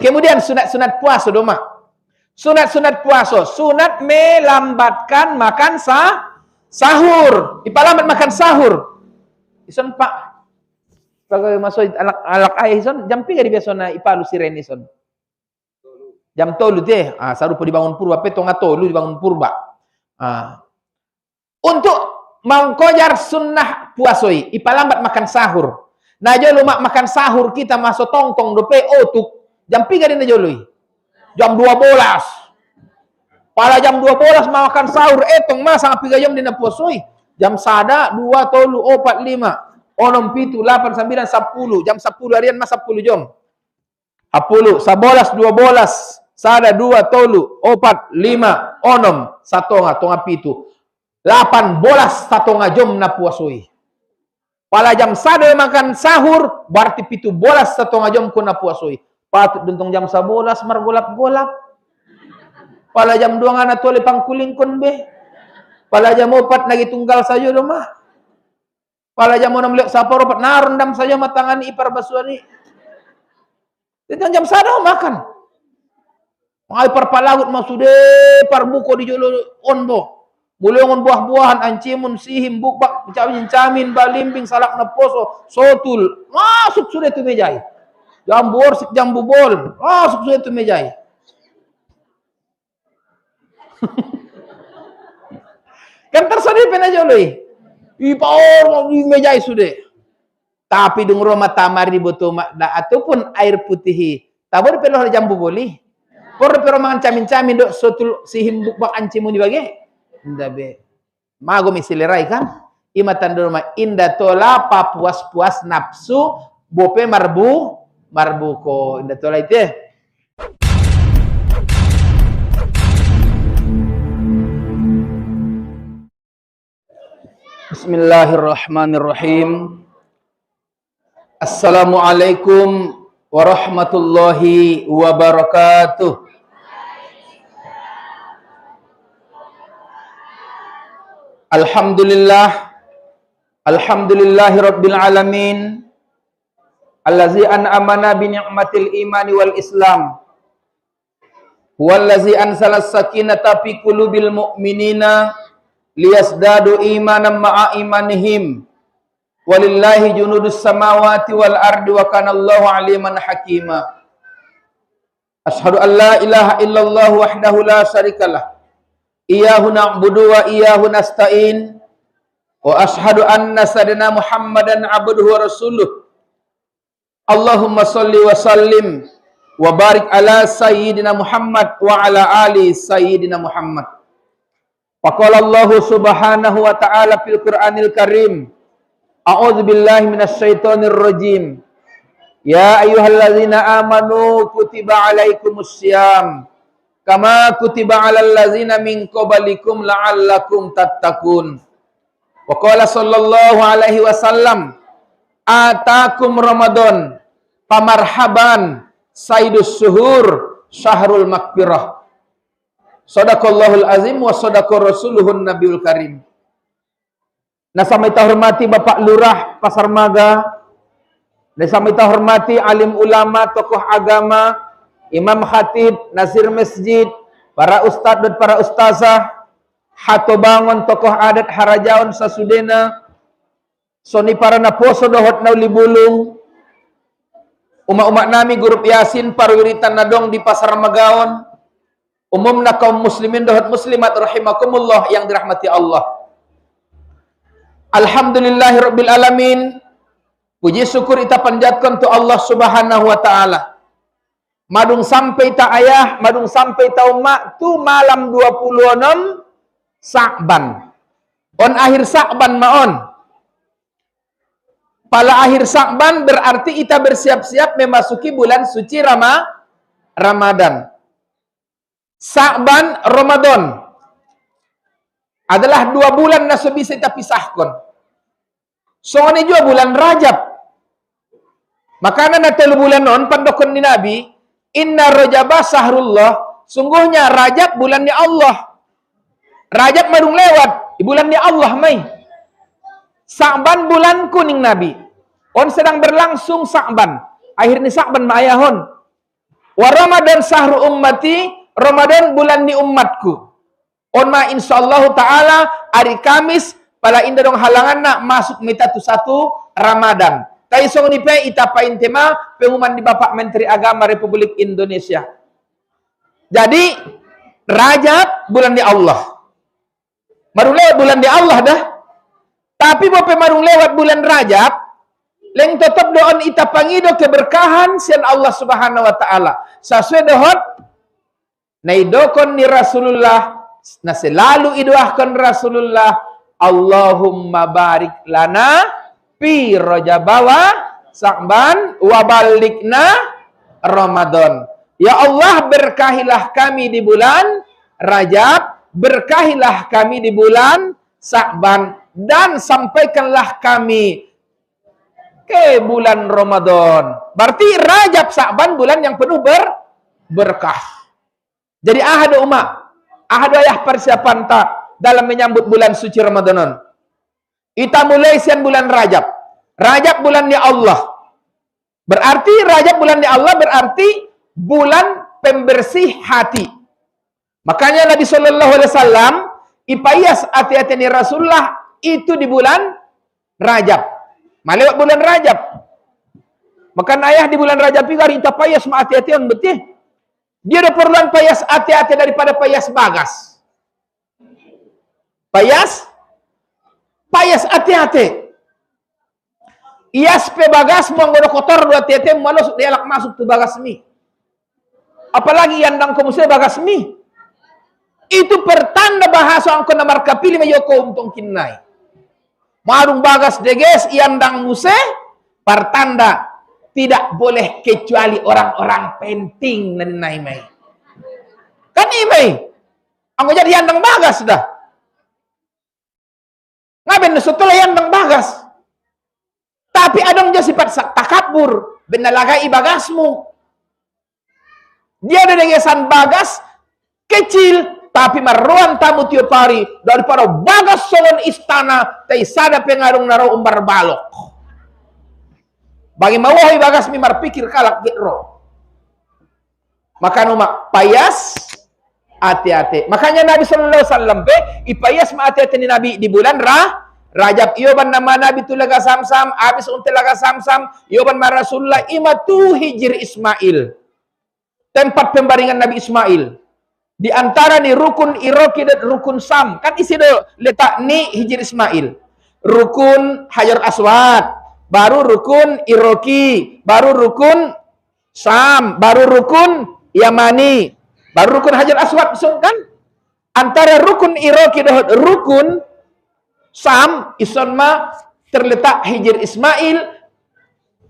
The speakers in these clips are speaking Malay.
Kemudian sunat-sunat puasa doma. Sunat-sunat puasa, sunat melambatkan makan sahur. Ipalambat makan sahur. Ison pak, pag masuk alak ayah ison, jam 3 di biasona ipalu sirene ison. Jam tolu teh, saru po dibangun purba, petonga tolu dibangun purba. Untuk mengkojar sunnah puasoi, ipalambat makan sahur. Nah jolo makan sahur kita masuk tongtong dope otuk, jam 3 di najoloi. Jam 12. Pada jam 12 makan sahur etong masang 3 jam dina puasoi. Jam sada 2 tolu 4 5 6 7 8 9 10. Jam 10 harian mas 10 jam. 10 11 12 sada 2 tolu 4 5 6 satonga tonga pitu 8 bolas satonga jam na puasoi. Pada jam sada makan sahur berarti pitu bolas satonga jam ku na puasoi. Patut duntong jam 11 margolap-golap. Pala jam 2 ngana tole pangkulingkon be. Pala jam 4 lagi tunggal saja doma. Pala jam 6 lek saparo pat narendam saja matangani ipar basuani. Tentang jam sada makan. Ai par palagut masude par buko di jolo ondo. Mulongon buah-buahan ancimun sihim bukbak camin balimbing salak na poso sotul. Masuk sudah tu mejai. Jambu orsik jambu bol. Masuk sudah tu mejai. Kan tersadip na joloi. Ipaor di mejai sudah. Tapi dung roma tamari botoma da ataupun air putih. Tabor peloh jambu boli. Por pero mangan camin-camin dok sotul sihim bukbak ancimun di bagi. Indah be. Mago misilirai kan? Imatan dorma indah tola papuas-puas nafsu bope marbuko. Indah tola itu. Bismillahirrahmanirrahim. Assalamualaikum warahmatullahi wabarakatuh. Alhamdulillahi rabbil alamin. Allazi an'amana bi ni'matil imani wal islam. Huwallazi ansala sakinata fi qulubil mu'minina liyasdadu imanan ma'a imanihim. Walillahi junudus samawati wal ardi wa kana Allahu aliman hakima. Asyhadu an la ilaha illallah wahdahu la syarikalah. Iyyahu na'budu wa iyyahu nasta'in. Wa asyhadu anna sayyidina Muhammadan abduhu wa rasuluh. Allahumma shalli wa sallim wa barik ala sayyidina Muhammad wa ala ali sayyidina Muhammad. Faqala Allah subhanahu wa ta'ala fil Qur'anil Karim. A'udzu billahi minasy syaithanir rajim. Ya ayyuhalladzina amanu kutiba alaikumus syiyam kama kutiba alal ladzina min qablikum la'allakum tattaqun. Wa qala sallallahu alaihi wasallam atakum Ramadan pamarhaban saidus suhur syahrul maghfirah. Shadaqallahul azim wa shadaqa rasuluhun nabiyul karim. Nah sampai hormati Bapak Lurah Pasar Maga. Nah sampai hormati alim ulama, tokoh agama, imam khatib, nasir masjid, para ustadz dan para ustazah, hato bangun tokoh adat harajaon sasudena, soni para naposo dohot nauli bulung, umat-umat nami grup yasin parwiritan nadong di Pasar Magaon, umumna kaum muslimin dohot muslimat rahimakumullah yang dirahmati Allah. Alhamdulillahirabbil alamin. Puji syukur kita panjatkan tu Allah Subhanahu wa taala. Madung sampai ta ayah, madung sampai ta umak tu malam 26 Sa'ban. On akhir Sa'ban maon. Pada akhir Sa'ban berarti kita bersiap-siap memasuki bulan suci Ramadan. Sa'ban, Ramadan adalah 2 bulan na bisa kita pisahkan. Soalnya juga bulan Rajab. Makanya na 3 bulan non pandokon ni Nabi, inna Rajabah sahrullah, sungguhnya Rajab bulannya Allah. Rajab madung lewat, di bulannya Allah mai. Sa'ban bulan kuning Nabi. On sedang berlangsung Sa'ban. Akhirnya Sa'ban maayahon. Wa Ramadan sahru ummati, Ramadan bulan ni umatku. On ma insyaallah taala hari Kamis pala inda dong halangan nak masuk mitatu satu Ramadan. Tai song ni pe itapain tema pengumuman di Bapak Menteri Agama Republik Indonesia. Jadi Rajab bulan di Allah. Marung lewat bulan di Allah dah. Tapi bope marung lewat bulan Rajab, leng tetap doon ita pangido keberkahan sian Allah Subhanahu wa taala. Sesuai dohot naidokon ni Rasulullah, na selalu idoahkan Rasulullah, Allahumma barik lana fi Rajab wa Sa'ban wa balikna Ramadan. Ya Allah, berkahilah kami di bulan Rajab, berkahilah kami di bulan Sa'ban, dan sampaikanlah kami ke bulan Ramadan. Berarti Rajab Sa'ban bulan yang penuh berkah. Jadi ahadu umat, ahadu ayah persiapan tak dalam menyambut bulan suci Ramadan. Kita mulai sian bulan Rajab. Rajab bulan ni Allah. Berarti Rajab bulan ni Allah berarti bulan pembersih hati. Makanya Nabi Shallallahu Alaihi Wasallam ipayas hati-hati ni Rasulullah itu di bulan Rajab. Malewat bulan Rajab. Makan ayah di bulan Rajab itu hari kita payas ma hati-hati on betul. Dia ada perluan payas hati-hati daripada payas bagas. Payas hati-hati. Ias pe bagas mau ngono kotor dua hati-hati malu dialak masuk tu bagas mi. Apalagi yang dang komusnya bagas mi. Itu pertanda bahasa angko namar kapili mayoko untong kinai. Marung bagas deges iandang muse pertanda tidak boleh kecuali orang-orang penting nenai mai. Kan imai. Angko jadi iandang bagas dah. Ngaben setelah iandang bagas. Tapi adong dia sifat takabur, benalagai bagasmu. Dia ada dengesan bagas kecil, tapi maruan tamu tiap hari daripada bagas solon istana, tay sada pengarung naro umbar balok. Bagi mawahi bagas mimar pikir kalak getro. Maka numak payas hati-hati. Makanya Nabi Sallallahu Alaihi Wasallam ipayas ma hati-hati ni Nabi di bulan Rajab. Iyoban nama Nabi tu laga samsam, habis unte laga samsam, iyoban ma Rasulullah imatu hijir Ismail. Tempat pembaringan Nabi Ismail. Di antara ni rukun Iroki dan rukun Sam. Kan isi do letak ni hijir Ismail. Rukun Hajar Aswad, baru rukun Iroki, baru rukun Sam, baru rukun Yamani, baru rukun Hajar Aswad, kan? Antara rukun Iroki dan rukun Sam ison ma terletak hijir Ismail.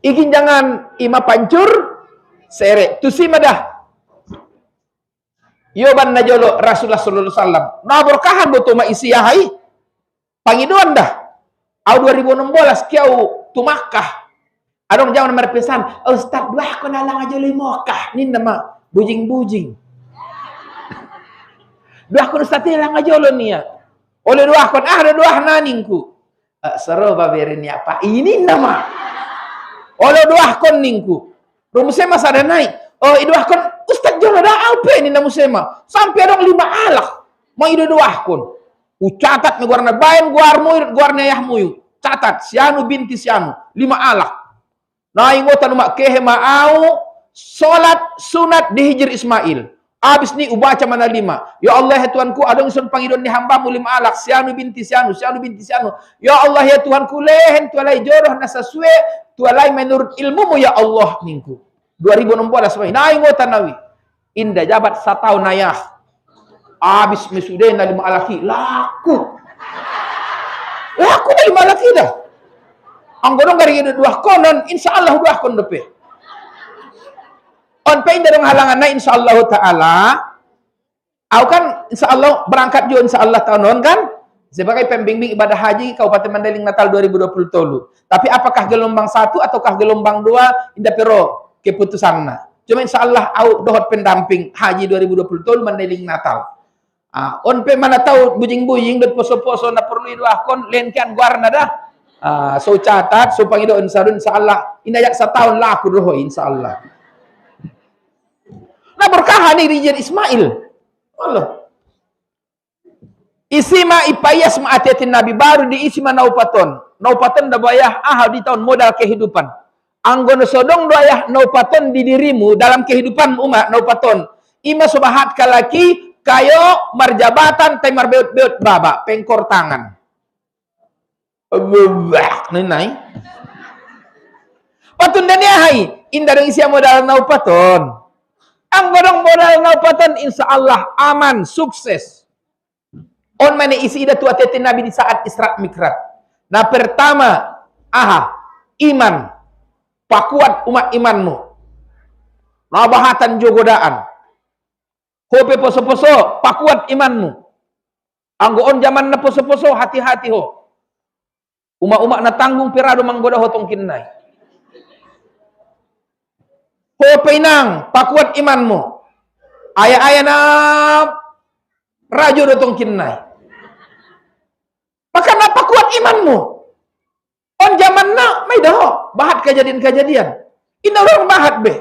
Ikin jangan ima pancur sere tu si madah. Yoban najolo Rasulullah sallallahu alaihi wasallam. Na berkahan boto ma isi hai. Pangiduan dah. Au 2016 kiau tu Makkah. Adong jangan merpesan, Ustaz dua ko nalang aja li Makkah. Nin nama bujing-bujing. Dua ko Ustaz nalang aja lo nia. Oleh dua kon ada dua naningku. Seru baberin ya Pak. Ini nama. Oleh dua kon ningku. Rumusnya masa ada naik. Oh, dua kon Ustaz jono dah alpe ni namu sema. Sampai ada 5 alak. Mau ide dua kon. Catat ni guarna bayan guarna yahmu. Catat sianu binti sianu 5 alak. Nah ingotan mak kehe mau salat sunat di hijir Ismail. Habis ni ubaca mana 5. Ya Allah ya Tuhanku, adong sun pangidon ni hambamu 5 alak. Sianu binti sianu, sianu binti sianu. Ya Allah ya Tuhanku, lehen tualai jodoh nasaswe, tualai menurut ilmumu ya Allah ningku. 2016 semai. Nah ingotan nawi. Indah jabat 1 tahun nayah. Habis mesudah na 5 alaki. Laku. Laku na 5 alaki dah. Ang godong gari dua konon, insya Allah dua kon depe. On pain dari halangan na insya Allah taala. Aku kan insya Allah berangkat juga insya Allah tahun non kan. Sebagai pembimbing ibadah haji Kabupaten Mandailing Natal 2020 tolu. Tapi apakah gelombang 1 ataukah gelombang 2 indah pero keputusan na. Cuma insya Allah aku dohot pendamping haji 2020 tolu Mandailing Natal. On pe mana tahu bujing-bujing dan poso-poso na perlu itu akon lenkan guarna dah. So catat so pangido insya Allah indah 1 tahun laku doh insya Allah. tahan irijan Ismail. Allah. Isi ma ipayas ma atiatin Nabi baru diisi ma naupaton. Naupaton da bayah di tahun modal kehidupan. Anggono sodong doayah naupaton di dirimu dalam kehidupan umat naupaton. Ima subahat kalaki kayo marjabatan tay marbeut-beut baba pengkor tangan. Nenai. Patun dan yahai indah dong isi modal naupaton. Ang godong modal naupaton insyaallah aman sukses. On mana isi ida tu atetin Nabi di saat Isra Mikraj. Nah pertama iman pakuat umat imanmu. Nabahatan jo godaan. Hope poso-poso pakuat imanmu. Anggo on zaman na poso-poso hati-hati ho. Uma-uma na tanggung pirado manggoda hotong kinnay. Hope inang pakuat imanmu. Aya-aya na rajo dotong kinnay. Maka napa kuat imanmu? On zaman na may daho bahat kejadian-kejadian. Ina orang bahat be.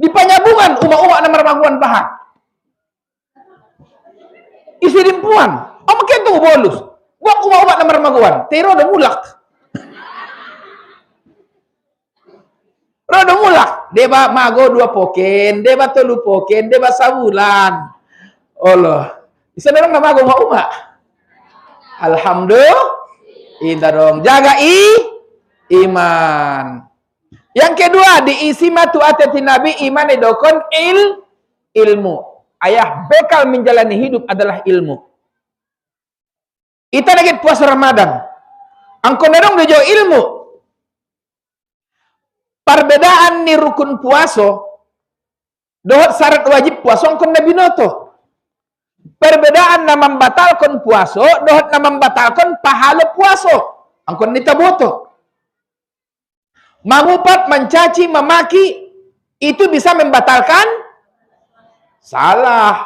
Di panyabungan uma-uma na marmaguan bahat. Isi rimpuan. O makin tu bolus. Buat uma-uma na marmaguan. Tero da mulak. Rodo mulak. Deba mago 2 poken, deba 3 poken, deba sabulan. Allah. Isa na lang na mago uma-uma. Alhamdulillah. Indah dong. Jaga iman. Yang kedua diisi matu atati Nabi iman edokon ilmu. Ayah bekal menjalani hidup adalah ilmu. Ita lagi puasa Ramadan. Angkon dong dojo ilmu. Perbedaan ni rukun puaso. Dohot syarat wajib puasa angkon Nabi noto. Perbedaan na membatalkan puaso, dohot na membatalkan pahala puaso. Angkon nita boto. Mengupat, mencaci, memaki, itu bisa membatalkan? Salah.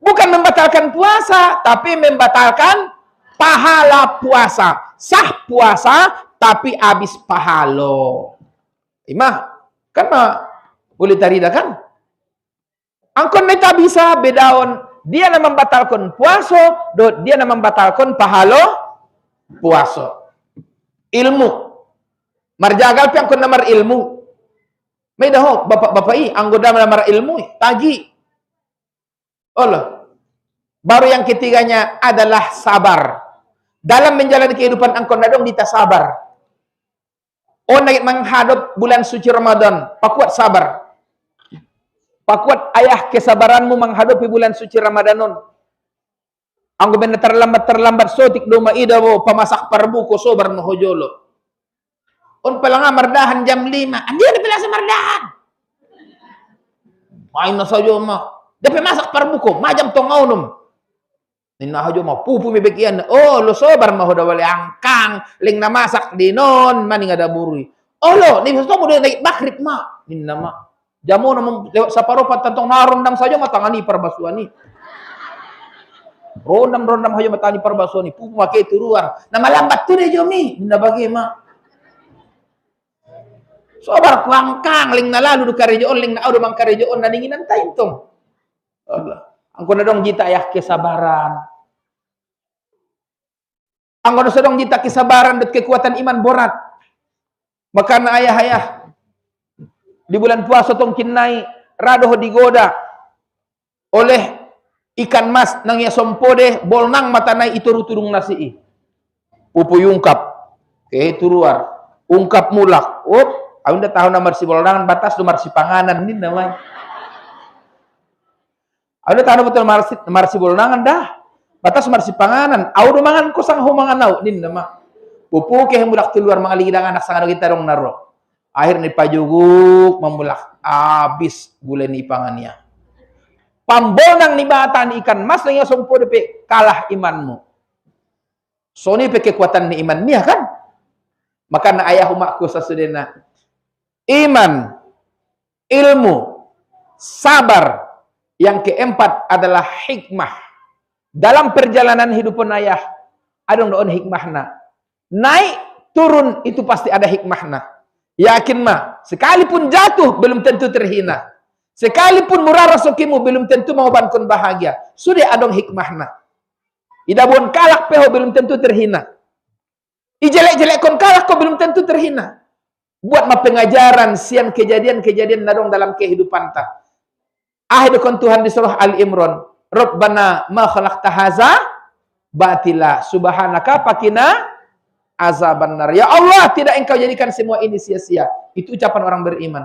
Bukan membatalkan puasa, tapi membatalkan pahala puasa. Sah puasa, tapi habis pahalo. Imah, kan boleh tarida kan? Angkon nita bisa bedaon. Dia na membatalkan puaso, dia na membatalkan pahalo puaso. Ilmu. Marjagal pi angkon namar ilmu. May daho bapak-bapak anggoda namar ilmu tagi. Allah. Baru yang ketiganya adalah sabar. Dalam menjalani kehidupan angkon nadong dita sabar. O nagit menghadap bulan suci Ramadan, pakuat sabar. Pakuat ayah kesabaranmu menghadapi bulan suci Ramadanon. Anggo ben terlambat sotik doma ida bo pamasak parbuko sobar no hojolo. On pala nga mardahan jam 5. Andi na pala sa mardahan. Main na sayo ma. Dapat masak parbuko, majam tongaw nom. Ninna hajo ma pupu mi bekian. Oh, lo sobar ma hoda wali angkang ling na masak dinon maning ada buri. Oh lo, ni gusto mo do bakrip ma. Ninna ma. Jamu namun lewat saparopat tentang narondam saja matangani perbasuani. Rondam hayo matani perbasuani. Pupu makai turuar. Nama lambat tu deh jomi. Minda bagaimana? Sobar kuangkang ling na lalu du karejoon ling na audo mang karejoon naninginan tayo tong. Allah. Angko na dong jita ayah kesabaran. Angko na sedong jita kesabaran dan kekuatan iman borat. Maka na ayah-ayah di bulan puasa tong kinnai radoh digoda oleh ikan mas nang ya sompode bolnang matanai itu ruturung nasi pupu yungkap turuar ungkap mulak awin dah tahu nomor si bolnangan batas nomor si panganan ini namanya awin dah tahu betul nomor si bolnangan dah batas nomor si panganan awin mangan kusang humangan au ini nama pupu mulak keluar mangalidang anak sangat kita dong naro. Akhirnya pajuguk memulak habis gula ni pangannya. Pambonang ni batan ikan mas yang sompo depe kalah imanmu. So ni pe kekuatan ni iman niya kan? Maka na ayah umakku sasudena. Iman, ilmu, sabar. Yang keempat adalah hikmah. Dalam perjalanan hidupan ayah adong doon hikmahna. Naik turun itu pasti ada hikmahna. Yakin mah, sekalipun jatuh belum tentu terhina. Sekalipun murah rezekimu belum tentu mengobatkan bahagia. Sudah adong hikmahna. Idabun kalak peho belum tentu terhina. Ijelek-jelek kon kalak kau belum tentu terhina. Buat ma pengajaran sian kejadian-kejadian nadong dalam kehidupan ta. Ahidukon Tuhan di surah Al-Imran. Rabbana ma khalaqta haza batila subhanaka fakina azabannar. Ya Allah, tidak engkau jadikan semua ini sia-sia. Itu ucapan orang beriman.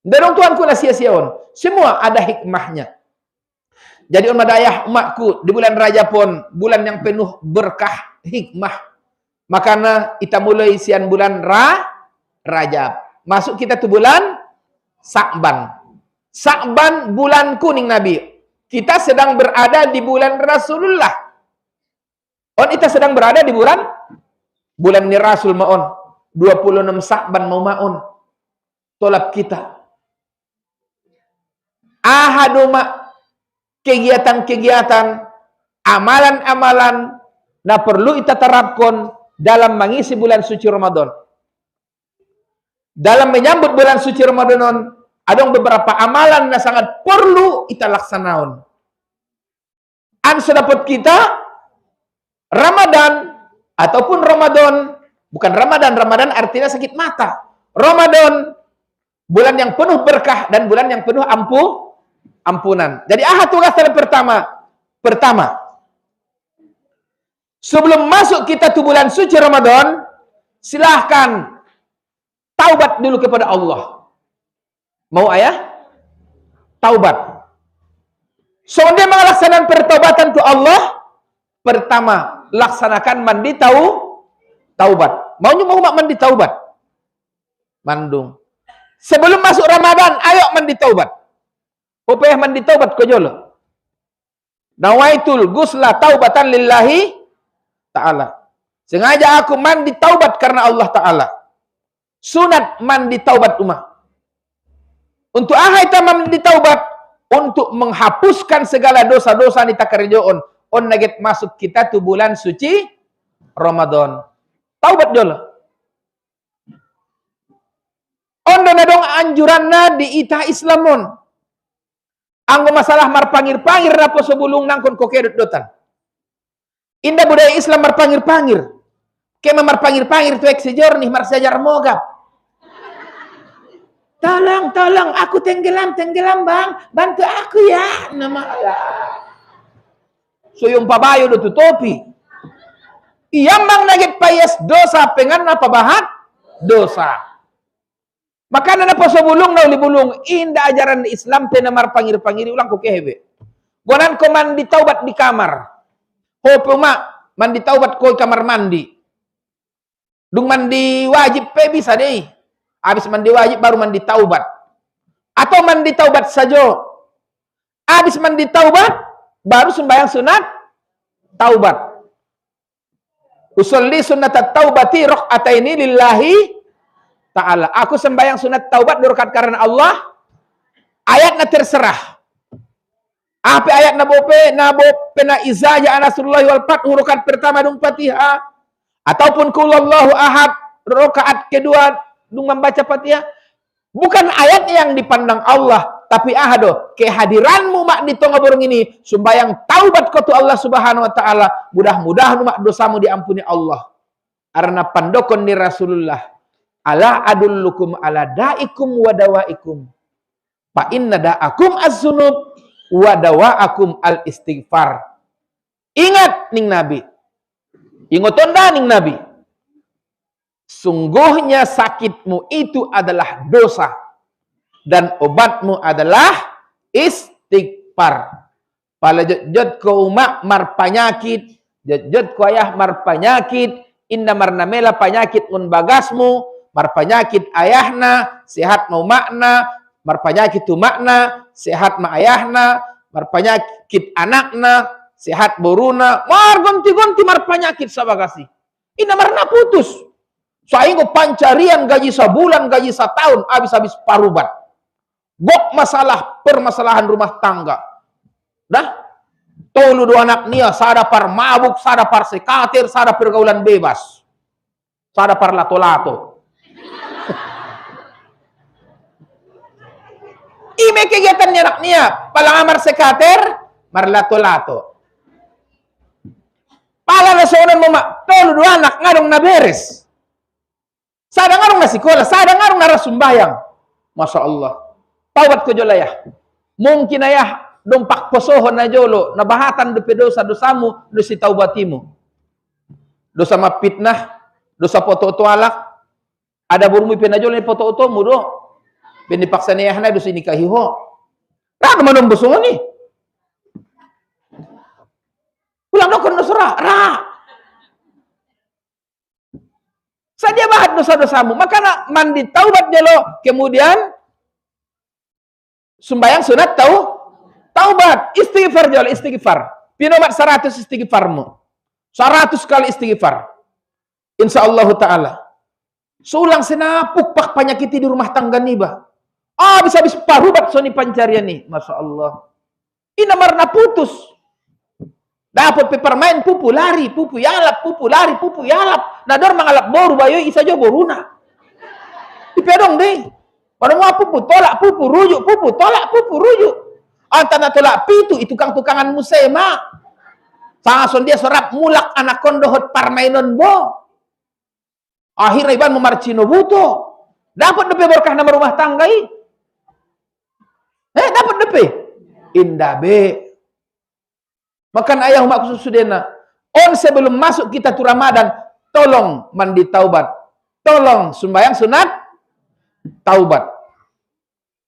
Dan Tuhanku lah sia-siaon. Semua ada hikmahnya. Jadi madayah emakku di bulan Rajab pun bulan yang penuh berkah hikmah. Makanya kita mulai sian bulan Rajab. Masuk kita tuh bulan Sa'ban. Sa'ban bulan kuning Nabi. Kita sedang berada di bulan Rasulullah. Kita sedang berada di bulan ni Rasul maon. 26 Sa'ban mau maon. Tolak kita. Ahaduma kegiatan-kegiatan, amalan-amalan na perlu kita terapkan dalam mengisi bulan suci Ramadan. Dalam menyambut bulan suci Ramadan, ada beberapa amalan na sangat perlu kita laksanakan. Dapat kita Ramadan ataupun Ramadan, bukan Ramadan artinya sakit mata. Ramadan bulan yang penuh berkah dan bulan yang penuh ampunan. Jadi tugas yang pertama. Sebelum masuk kita ke bulan suci Ramadan, silahkan taubat dulu kepada Allah. Mau ayah? Taubat. So, dia melaksanakan pertobatan ke Allah. Pertama, laksanakan mandi taubat. Maunya mau mandi taubat? Mandung. Sebelum masuk Ramadan, ayo mandi taubat. Upaya mandi taubat ko jolo. Nawaitul gusla taubatan lillahi ta'ala. Sengaja aku mandi taubat karena Allah Ta'ala. Sunat mandi taubat umat. Untuk kita mandi taubat, untuk menghapuskan segala dosa-dosa ni takarjoon. On naget masuk kita tu bulan suci Ramadan. Taubat jolo. On donadong anjuranna di ita Islamon. Anggo masalah marpangir-pangir na po sebulung nangkon kokedot dotan. Indah budaya Islam marpangir-pangir. Kema marpangir-pangir tu eksejor nih marsajar mogap. Tolong, aku tenggelam bang, bantu aku ya. Nama Allah. So yung pabayo do tutopi. Iyambang nagit payas dosa pengan na pabahat dosa. Maka na po sa bulong na ulibulong, inda ajaran Islam tenamar pangir-pangiri ulang ko kehebe. Guanan ko mandi taubat di kamar. Hopo mandi taubat ko kamar mandi. Dung mandi wajib pe bisa deh. Habis mandi wajib baru mandi taubat. Atau mandi taubat saja. Habis mandi taubat baru sembahyang sunat taubat. Usolli sunnat taubati rakaataini lillahi Ta'ala. Aku sembahyang sunat taubat 2 rakaat karena Allah. Ayatnya terserah. Apa ayat nabope na iza ja'a nasrullahi wal fathu rakaat pertama dung Fatihah ataupun qulullahu ahad rakaat kedua dung membaca Fatihah. Bukan ayat yang dipandang Allah, tapi kehadiranmu mak di tengah burung ini sembahyang taubat kau Allah Subhanahu wa taala. Mudah-mudahan mak dosamu diampuni Allah. Karena pandokon ni Rasulullah. Ala adullukum ala da'ikum wa dawaikum. Fa inna da'akum az-zunub wa dawa'akum al-istighfar. Ingat ning Nabi. Ingoton dah ning Nabi. Sungguhnya sakitmu itu adalah dosa. Dan obatmu adalah istighfar. Pala jod ko umak mar panyakit. Jod ko ayah mar panyakit. Inna marnamela panyakit un bagasmu. Marpanyakit ayahna, sehat mau makna, marpanyakit tu makna, sehat ma ayahna, marpanyakit anakna, sehat boruna, gonti-gonti marpanyakit sabagasi. Ina marna putus. Saingo pancarian gaji sabulan, gaji setahun, habis-habis parubat. Gok permasalahan rumah tangga. Dah, tolu 2 anak nia, sada par mabuk, sada par sekatir, sada pergaulan bebas. Sada par lato-lato. Ime kegiatan anak niya, palangamar sekater, marlato-lato. Pala na sonan mo tolo do anak ngarong na beres. Sada ngarong na sikola, sada ngarong na rasumbayang. Masya Allah. Tawad ko jolayah. Mungkin ayah dompak posohon na jolo, nabahatan do dosa-dosamu, do si taubatimu. Dosa mapitnah, dosa foto-tualak, ada burumi penajol ni foto-otomu do. Pinipaksa niya na do si nikahiho. Rado manong busungan ni. Pulang dokon dosra, Sadia bahat dosa-dosamu, maka nak mandi taubat jelo, kemudian sembahyang sunat taubat, istighfar jelo, istighfar. Pinomat 100 istighfarmu. 100 kali istighfar. Insyaallah taala. Sulang senapuk pak penyakit di rumah tangga nih, bah. Habis-habis parubat soni pancarian nih, Masya Allah. Ina marna putus. Dapat pepermain pupu lari, pupu yalap, pupu lari, pupu yalap. Nador mangalap boru bayo isa jo boruna. Dipedong deh. Pada mau pupu tolak, pupu rujuk, pupu tolak, pupu rujuk. Antara tolak pitu itu tukang-tukangan musema. Sangason dia serap mulak anak kondohot parmainon bo. Akhirnya iban memarcino buto. Dapat depe berkah nama rumah tanggai. Dapat depe. Indah be. Makan ayah umat khusus sudena. Sebelum masuk kita tu Ramadan, tolong mandi taubat. Tolong sembahyang sunat taubat.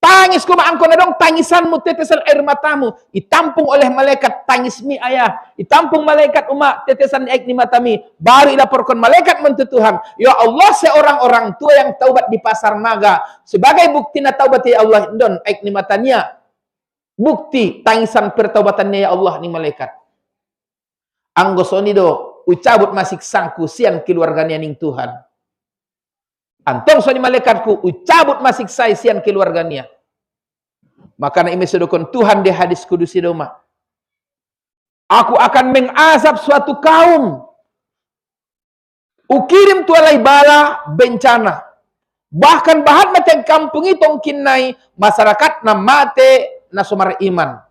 Tangis ku maangko na dong, tangisanmu tetesan air matamu. Itampung oleh malaikat tangismi ayah. Itampung malaikat umat tetesan air ni matami. Baru ilaporkan malaikat mentutuhan. Ya Allah, seorang orang tua yang taubat di pasar naga. Sebagai bukti na taubat ya Allah, don air ni matanya. Bukti tangisan pertaubatannya ya Allah ni malaikat. Anggosoni do ucabut masik sangku sian keluarganya ning Tuhan. Antong soni malaikatku ucabut masik sai sian keluarganya. Maka na ime sedokon Tuhan di hadis kudusi doma. Aku akan mengazab suatu kaum. Ukirim tualai bala bencana. Bahkan bahat mateng kampung itong kinai masyarakat na mate na sumar iman.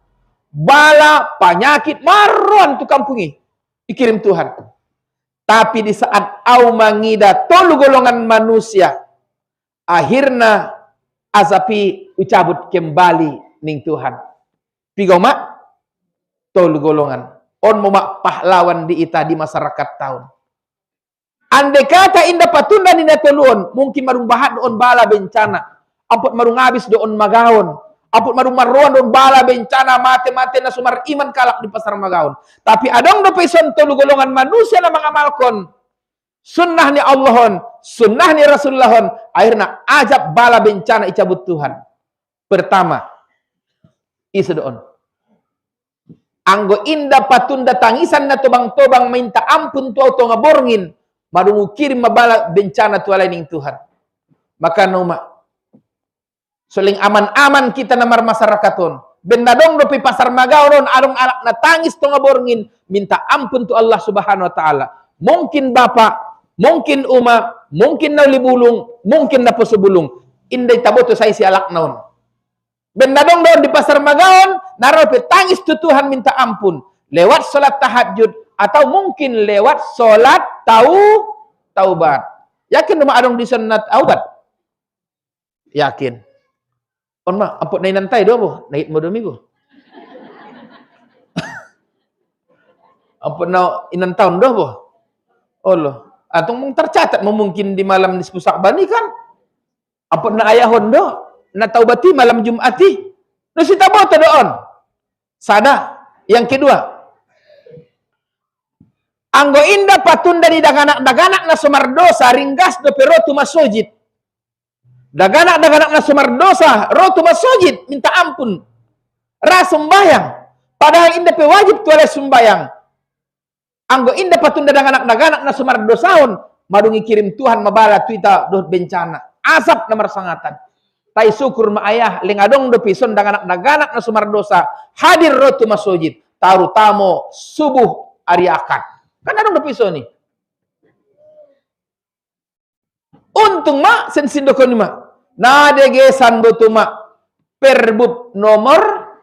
Bala, penyakit, maruan tu kampungi. Dikirim Tuhan. Tapi di saat au mangida tolu golongan manusia. Akhirnya azapi ucabut kembali ning Tuhan. Pigo mak tolu golongan. On mak pahlawan di ita di masyarakat tahun. Andai kata indah patunda nina toluon. Mungkin marung bahat doon bala bencana. Amput marung habis doon magaon. Aput marung maruan don bala bencana mate-mate na sumar iman kalak di pasar magaon. Tapi adong do peson tolu golongan manusia na mangamalkon sunnah ni Allahon, sunnah ni Rasulullahon, akhirnya ajab bala bencana icabut Tuhan. Pertama, isa doon. Anggo inda patunda tangisan na tobang-tobang minta ampun tu auto ngaborngin, marungu kirim mabala bencana tu ning Tuhan. Maka numa soling aman-aman kita namar masyarakaton. Benda dong dopi pasar magaon adong anak na tangis to ngaborngin minta ampun tu Allah Subhanahu wa taala. Mungkin bapak, mungkin uma, mungkin na libulung, mungkin na posubulung. Inday taboto say si alak naon. Benda dong doon di pasar magaon naropi tangis tu Tuhan minta ampun lewat salat tahajud atau mungkin lewat salat taubat. Yakin rumah adong di sunat taubat? Yakin. On ma, ampun na inantay do mo, nahit mo dumi ko. Ampun na inantaon do mo. Olo, atong mong tercatat mo mungkin di malam nisfu Sa'ban kan. Ampun na ayahon do, na taubati malam Jumati. No si taboto doon. Sada, yang kedua. Anggo inda patunda di daganak na sumardosa ringgas do pero tumasojit. Daganak na sumardosa, rotu masojid, minta ampun. Rasumbayang. Padahal indah pe wajib tuale sumbayang. Anggo indah patunda daganak na sumardosaon, madungi kirim Tuhan mabala tuita doh bencana. Asap na marsangatan. Tai syukur ma ayah, lengadong do pison daganak na sumardosa, hadir rotu masojid. Taru tamo subuh ari akad. Kan adong do pison nih. Untung mak sensindo ko nima. Nadegesan boto mak. Perbub nomor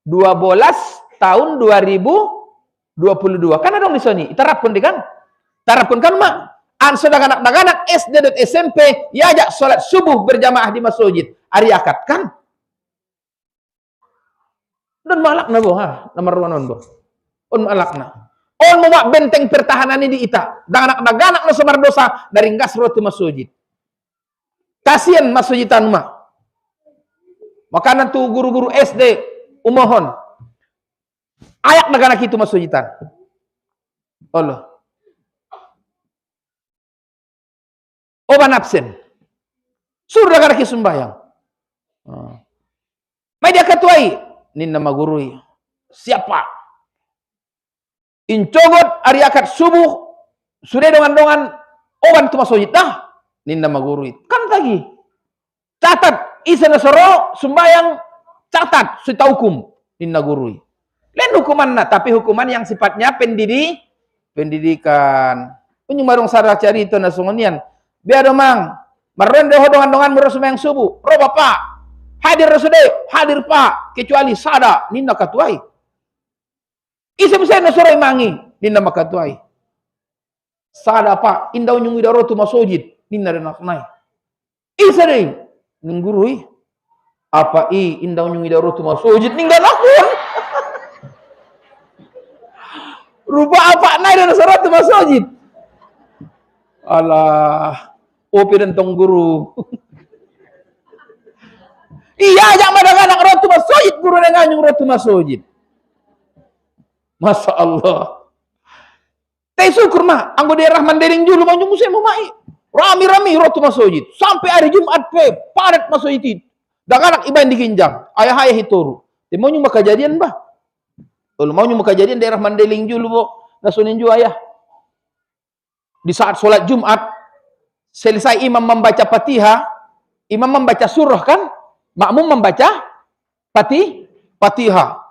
12 tahun 2022. Kan ada dong di sini. Terapkan di kan? Terapkan kan mak? Sudah anak-anak SD dan SMP ya ajak sholat subuh berjamaah di masjid. Hari akad kan? Dan malakna boh, nomor 1 boh. On malakna. On mau benteng pertahanan ini di ita. Dan anak-anak no semar dosa dari ngasro tu masjid. Kasihan masjidan mak. Makanya tuh guru-guru SD umohon. Ayak negara itu masjidan. Allah. Oban absen. Suruh negara kita sembahyang. Media ketuai. Ini nama guru. Siapa? Incogot hari akad subuh. Sudah dongan-dongan. Oban itu masjid. Dah. Ini nama guru. Kan lagi. Catat. Isa nasoro sembahyang. Catat. Suita hukum. Ini nama guru. Lain hukuman na. Tapi hukuman yang sifatnya pendidikan. Punya marung sarah cari itu nasungonian. Biar domang, merende hodongan-dongan merosum yang subuh. Roh bapak, hadir sudah, hadir pak, kecuali sada, nina katuai. Isa-isa nasoro imangi, nina makatuai. Sada pak, indaw nyung idaro tu masojid, nina renak nai. Isa deh, ninggurui. Apa indaw nyung idaro tu masojid, ninggal lakun. Rupa apa nai dan nasoro tu masojid. Alah. Opi dan tong guru. Iya, jangan ada anak rotu masjid, guru dengan nyung rotu masjid. Masya Allah. Tapi syukur mah, anggo daerah Mandailing dulu mau nyung saya mau mai. Rami-rami rotu masjid. Sampai hari Jumat padat masjid. Dan anak iban dikinjang. Ayah-ayah hituru. Tapi mau nyung kejadian bah. Kalau mau nyung kejadian daerah Mandailing dulu bo. Nasunin juga ayah. Di saat sholat Jumat. Selesai imam membaca Fatihah, imam membaca surah kan? Makmum membaca Fatihah.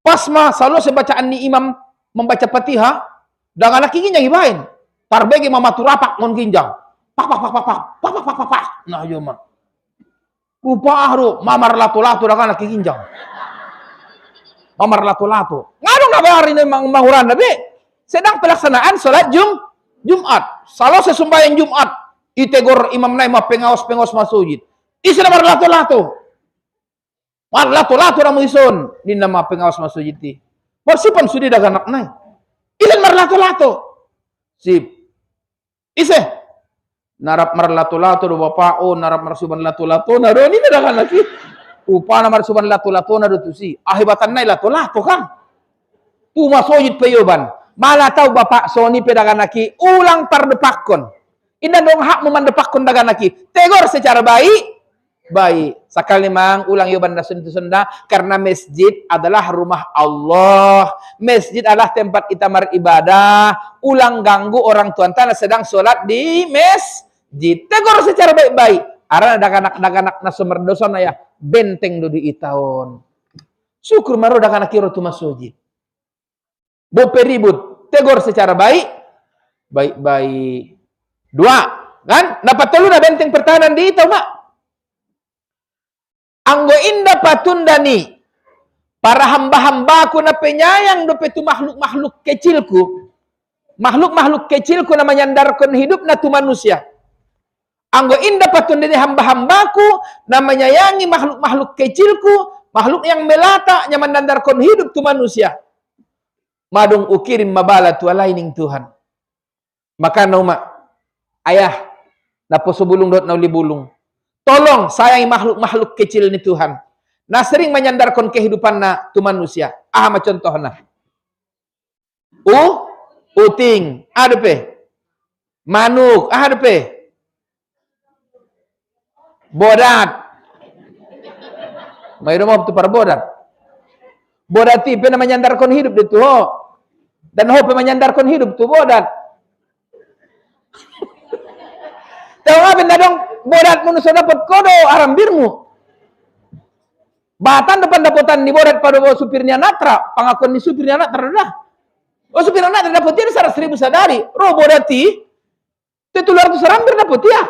Pas mah selalu sebacaan ni imam membaca Fatihah, dengan laki ginjang ibain. Tarbegi mama turapak ngon ginjang. Pak. Nah yo mah. Rupa ahro mamar lato-lato dengan laki ginjang. Mamar lato-lato. Ngadong nabarin emang mahuran nabi. Sedang pelaksanaan salat Jumat. Salah sesumbayang Jumat. Itegor imam naik mah pengawas masjid. Isi nama lato-lato. Lato-lato ramu ison. Ini nama pengawas masjid ti. Marsipan sudi dah anak naik. Ilan mar lato-lato. Sip. Ise. Narap mar lato-lato do bapak. Oh narap marsuban lato-lato. Naro ini dah kan lagi. Upana marsuban lato-lato naro tu si. Ahibatan naik lato-lato kan. Tu masjid peyoban. Malah tahu bapak Sony pedagang laki ulang pardepakon. Indah dong hak memandepakon dagang laki. Tegor secara baik. Sekali mang ulang yo banda senda karena masjid adalah rumah Allah. Masjid adalah tempat kita beribadah. Ulang ganggu orang tuan tanah sedang sholat di masjid. Tegor secara baik-baik. Arana dagang-dagang na sumerdosa na ya benteng do di itaon. Syukur maro dagang laki rotu masjid. Bope ribut, tegor secara baik. 2, kan? Dapat telu na benteng pertahanan di itu, mak. Anggo inda patundani para hamba-hambaku na penyayang dope tu makhluk-makhluk kecilku. Makhluk-makhluk kecilku na menyandarkan hidup na tu manusia. Anggo inda patundani hamba-hambaku na menyayangi makhluk-makhluk kecilku, makhluk yang melata yang menyandarkan hidup tu manusia. Madung ukirim mabala tu alaining Tuhan. Maka nauma ayah napo sebulung dot nauli bulung. Tolong sayangi makhluk-makhluk kecil ni Tuhan. Nah sering menyandarkan kehidupan na tu manusia. Contohna. Uting, ada pe. Manuk, ada pe. Bodat. May rumah tu para bodat. Bodati pe na menyandarkan hidup itu ho. Dan ho pe menyandarkan hidup tu bodat. Tahu apa dong bodat manusia dapat kodo arambirmu. Batan depan daputan di bodat pada bawa supirnya natra, pangakon ni supirnya natra dah. Oh supirnya natra dapat dia 100.000 sadari. Roh bodati tetular tu serambir dapat dia.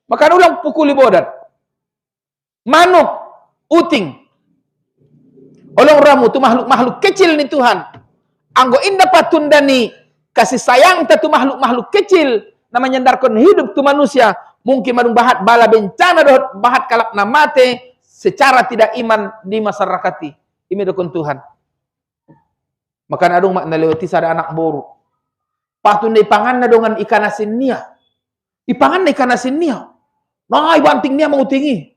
Maka ulang pukuli bodat. Manuk uting. Olong ramu tu makhluk-makhluk kecil ni Tuhan. Anggo indah patundani kasih sayang tu makhluk-makhluk kecil namanya nyandarkan hidup tu manusia. Mungkin madung bahat bala bencana doh bahat kalak na mate secara tidak iman di masyarakati. Ini dokon Tuhan. Maka adung mak nalewati sada anak boru. Patun di pangan na dengan ikan asin nia. Ipangan na ikan asin nia. Nah ibanting nia mau tinggi.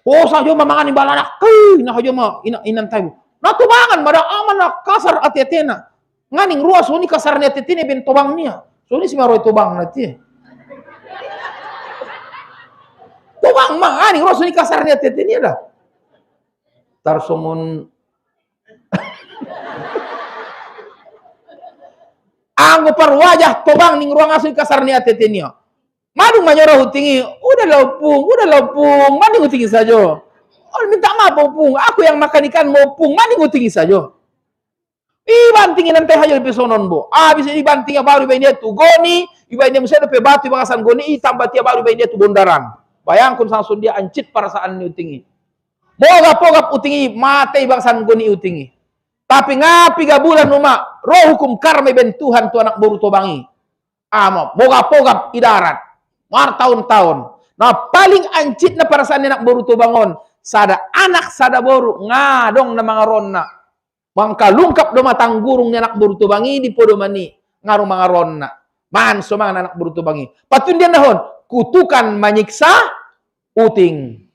Oh sajo mamangan imbal anak. Nah sajo ma inan tayo. Nah tubangan mada aman na kasar ati-atena. Nganing ruas ni kasar ni ati-atena ben tobang nia. So ni si maroy tobang nati. Tobang mah nganing ruas ni kasar ni ati-atena dah. Tarsomun anggo par wajah tobang ning ruang asli kasar ni ati-atena. Madung manyoro hutingi, udah lopung, mending hutingi saja. Oh, minta maaf pung, aku yang makan ikan mau pung, mending hutingi saja. Ibantingin nanti hayo pesonon bo. Bisa ibantingnya baru ibain dia tu goni, ibain dia mesti pe batu bangsan goni, tambah dia baru ibain dia tu bondaran. Bayangkan langsung dia ancit perasaan ni utingi. Mogap utingi, mate bangsan goni utingi. Tapi ngapi ga bulan numa, roh hukum karma ben Tuhan tu anak baru tobangi. Mogap idarat. Mar tahun-tahun. Nah paling ancit na perasaan anak baru tu bangun. Sada anak sada baru ngadong na mga ronna. Mangka lungkap do matang gurung anak baru tu bangi di podo mani ngarung mga ronna. Man so mga anak baru tu bangi. Patun dia nahon kutukan menyiksa uting.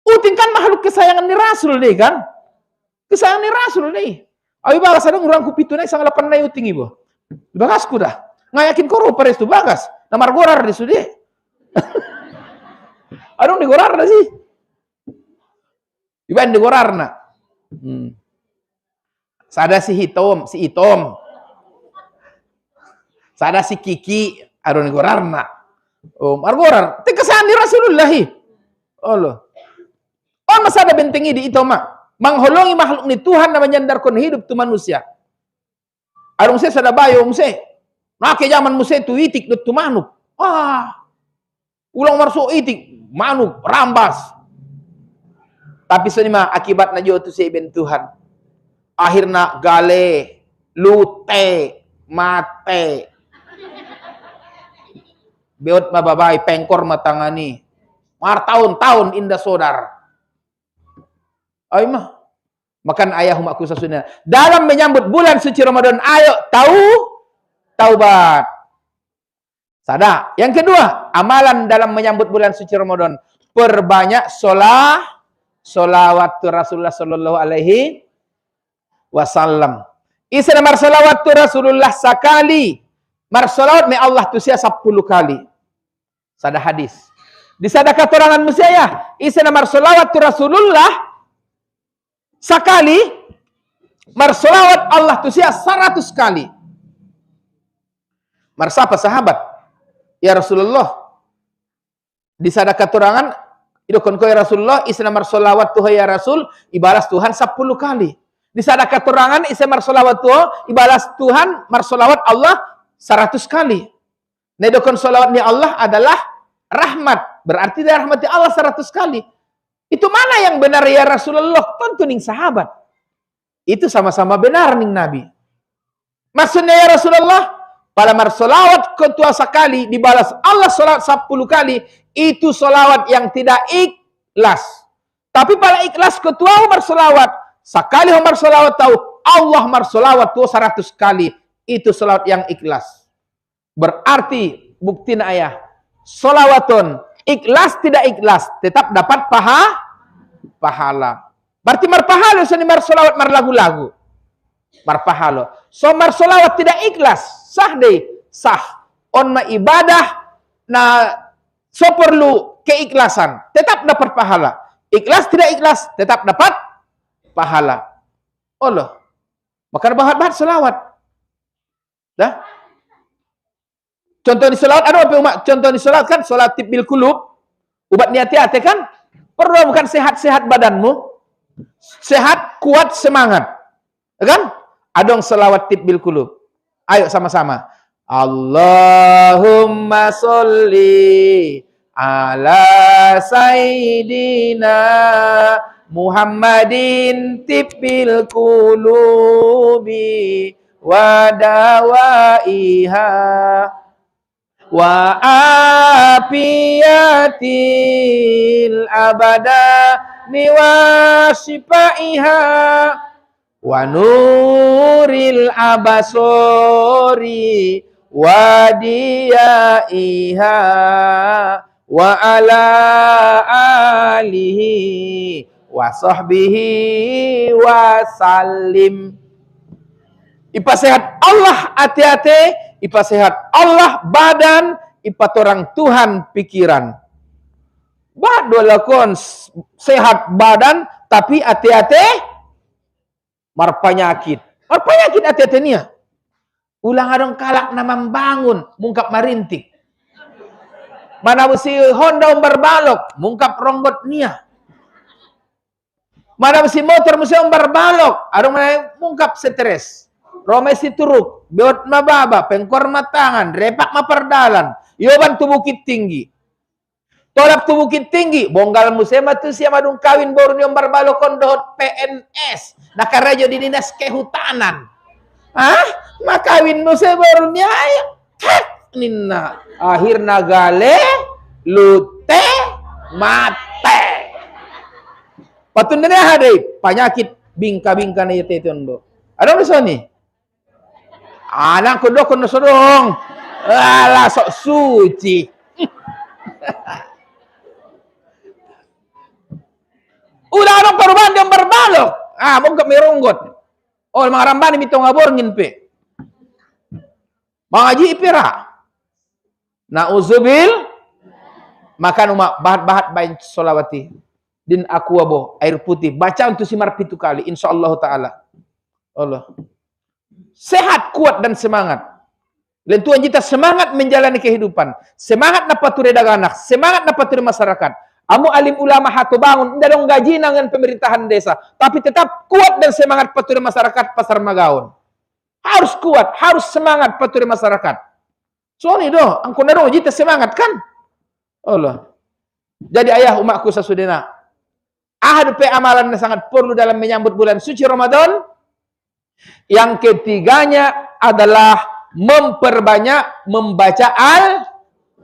Uting kan makhluk kesayangan ni Rasul deh kan? Kesayangan ni Rasul deh. Ayo bagas ada ngurang kupitu na isang lapan na uting ibo. Bagas ku dah. Ngayakin koro pares tu bagas. Namar gorar di sudi. Adong di gorar na sih. Iban di gorar na. Sada si Itom. Sada si Kiki. Adong di gorar na. Mar gorar. Tekasan di Rasulullah. Allah. On masada bentengi di Itom mangholongi makhluk ni Tuhan na menyandarkan hidup tu manusia. Adong saya sada bayo mse. Nake zaman muse tu itik dot tu manuk. Ulang marso itik, manuk, rambas. Tapi senima akibat na jo tu si ben Tuhan. Akhirna gale, lute, mate. Beot mababay, pengkor matangani. Mar tahun-tahun indah sodar. Ay mah. Makan ayah umakku sasuna. Dalam menyambut bulan suci Ramadan, ayo taubat. Sada. Yang kedua, amalan dalam menyambut bulan suci Ramadan. Perbanyak solawat Rasulullah sallallahu alaihi wasallam. Isa mar solawat Rasulullah sakali. Mar solawat me Allah tu sia 10 kali. Sada hadis. Di sada keterangan musaya, isa mar solawat Rasulullah sakali. Mar solawat Allah tu sia 100 kali. Marsapa sahabat, ya Rasulullah, di sada katurangan, idokon ko ya Rasulullah, isna marsolawat tuha ya Rasul, ibalas Tuhan 10 kali. Di sada katurangan, isna marsolawat tuha, ibalas Tuhan, marsolawat Allah 100 kali. Nah, idokon solawat ni Allah adalah rahmat, berarti dari rahmati Allah 100 kali. Itu mana yang benar ya Rasulullah? Tentu ning sahabat. Itu sama-sama benar ning Nabi. Maksudnya ya Rasulullah, pada mar solawat ketua sekali dibalas Allah solawat 10 kali, itu solawat yang tidak ikhlas. Tapi pada ikhlas ketua mar solawat sekali mar solawat tahu Allah mar solawat tuh 100 kali, itu solawat yang ikhlas. Berarti bukti ayah solawatun ikhlas tidak ikhlas tetap dapat pahala. Berarti mar pahala seni mar solawat mar lagu-lagu. Mar pahala. So mar solawat tidak ikhlas. Sah deh, sah. On ma ibadah na so perlu keikhlasan, tetap dapat pahala. Ikhlas tidak ikhlas, tetap dapat pahala. Allah. Maka bahat-bahat selawat. Dah? Contoh di selawat ada apa umat? Contoh di selawat kan salat bil qulub. Ubat niat-niat kan? Perlu bukan sehat-sehat badanmu. Sehat, kuat, semangat. Kan? Adong selawat bil qulub. Ayo sama-sama. Allahumma sholli ala sayyidina Muhammadin tibil qulubi wa dawaiha wa afiyatil abada wa shifaiha wa nuril abasori wa diyaiha wa ala alihi wa sahbihi wa salim. Ipa sehat Allah hati-hati, ipa sehat Allah badan, ipa torang Tuhan pikiran. Bado lakon sehat badan tapi hati-hati mar penyakit. Mar penyakit hati-hati nia. Ulang adong kalak na membangun mungkap marintik. Mana si Honda berbalok mungkap ronggot nia. Mana si motor musi berbalok adong mungkap stres. Romai si turuk, beot mababa, pengkor matangan, repak maperdalan, yoban tu bukit tinggi. Tolak tu bukit tinggi, bonggal musema tu siya madung kawin baru niyo berbalok kondohot PNS. Nakarajo di dinas kehutanan. Hah? Makawin musema baru niya, nina. Akhirna gale, lute, mate. Patundanya hadai, penyakit bingka-bingka na yete tondo. Ada di sini? Anak kudo kono sorong. Alah sok suci. Udah orang perubahan yang berbalok. Mungkin meronggot. Oh, mga rambani mitong aborngin pe. Mga ji ipira. Nauzubil. Makan umak bahat-bahat bain solawati. Din aku abo air putih. Baca untuk simar pitu kali. InsyaAllah ta'ala. Allah. Sehat, kuat, dan semangat. Lentuan kita semangat menjalani kehidupan. Semangat na pature daganak. Semangat na pature masyarakat. Amu alim ulama hatu bangun. Tidak dong gaji dengan pemerintahan desa. Tapi tetap kuat dan semangat pature masyarakat pasar Magaun. Harus kuat, harus semangat pature masyarakat. Soalnya doh, angkon na dong kita semangat kan? Allah. Jadi ayah umatku sasudena. Ahadu pe amalan yang sangat perlu dalam menyambut bulan suci Ramadan. Yang ketiganya adalah memperbanyak membaca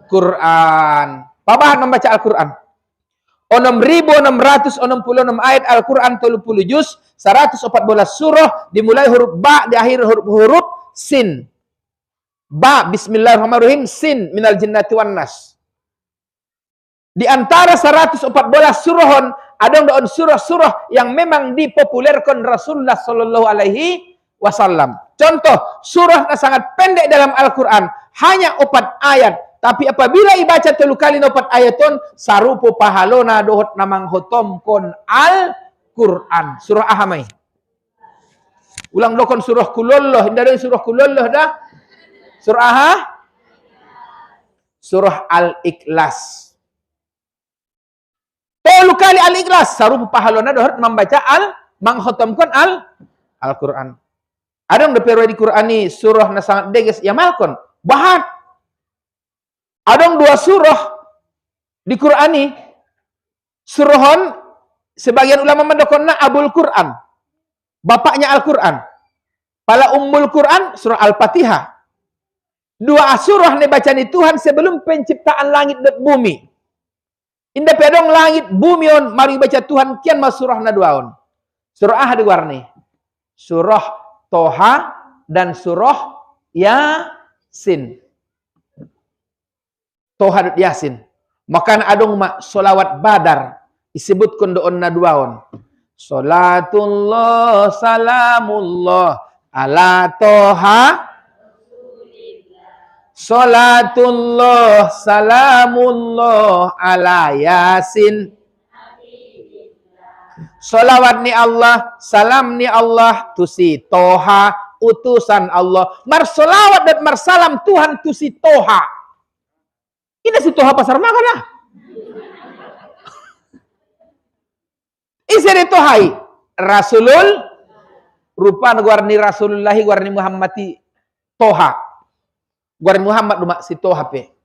Al-Quran. Papahan membaca Al-Quran. 6.666 ayat Al-Quran 30 juz, 114 surah, dimulai huruf ba, di akhir huruf sin. Ba, bismillahirrahmanirrahim, sin, minal jinnati wan nas. Di antara 114 surahon, ada surah-surah yang memang dipopulerkan Rasulullah Sallallahu Alaihi Wasallam. Contoh, surah yang sangat pendek dalam Al-Quran, hanya 4 ayat. Tapi apabila ibaca 3 kali 4 ayaton, sarupo pahalona dohot namang hotom kon Al-Quran. Surah Ahamai. Ulang dokon surah kulullah. Indah doon surah kulullah dah. Surah Aha. Surah Al-Ikhlas. 3 kali Al-Ikhlas. Sarupo pahalona dohot membaca manghotom kon Al-Quran. Ada yang di Quran ini surah na sangat deges ya malkon bahat. Ada yang 2 surah di Quran ini surahon sebagian ulama mendokonna Abul Quran, bapaknya Al-Quran. Pala Ummul Quran surah Al-Fatihah. 2 surah ne bacaan Tuhan sebelum penciptaan langit dan bumi. Indah pedong langit bumi on mari baca Tuhan kian mas surah na 2 on. Surah di warni. Surah Toha dan surah Yasin. Toha dan Yasin. Makan adong mak solawat badar. Disebutkan doon na 2 on. Salatullah salamullah ala Toha. Salatullah salamullah ala Yasin. Salawat ni Allah, salam ni Allah, tusi Toha, utusan Allah. Marsolawat dan marsalam Tuhan tusi Toha. Ini si Toha pasar makan lah. Isi Tohai, Rasulul, rupa warni Rasulullahi, warni Muhammadi Toha. Warni Muhammad rumah si Toha pe.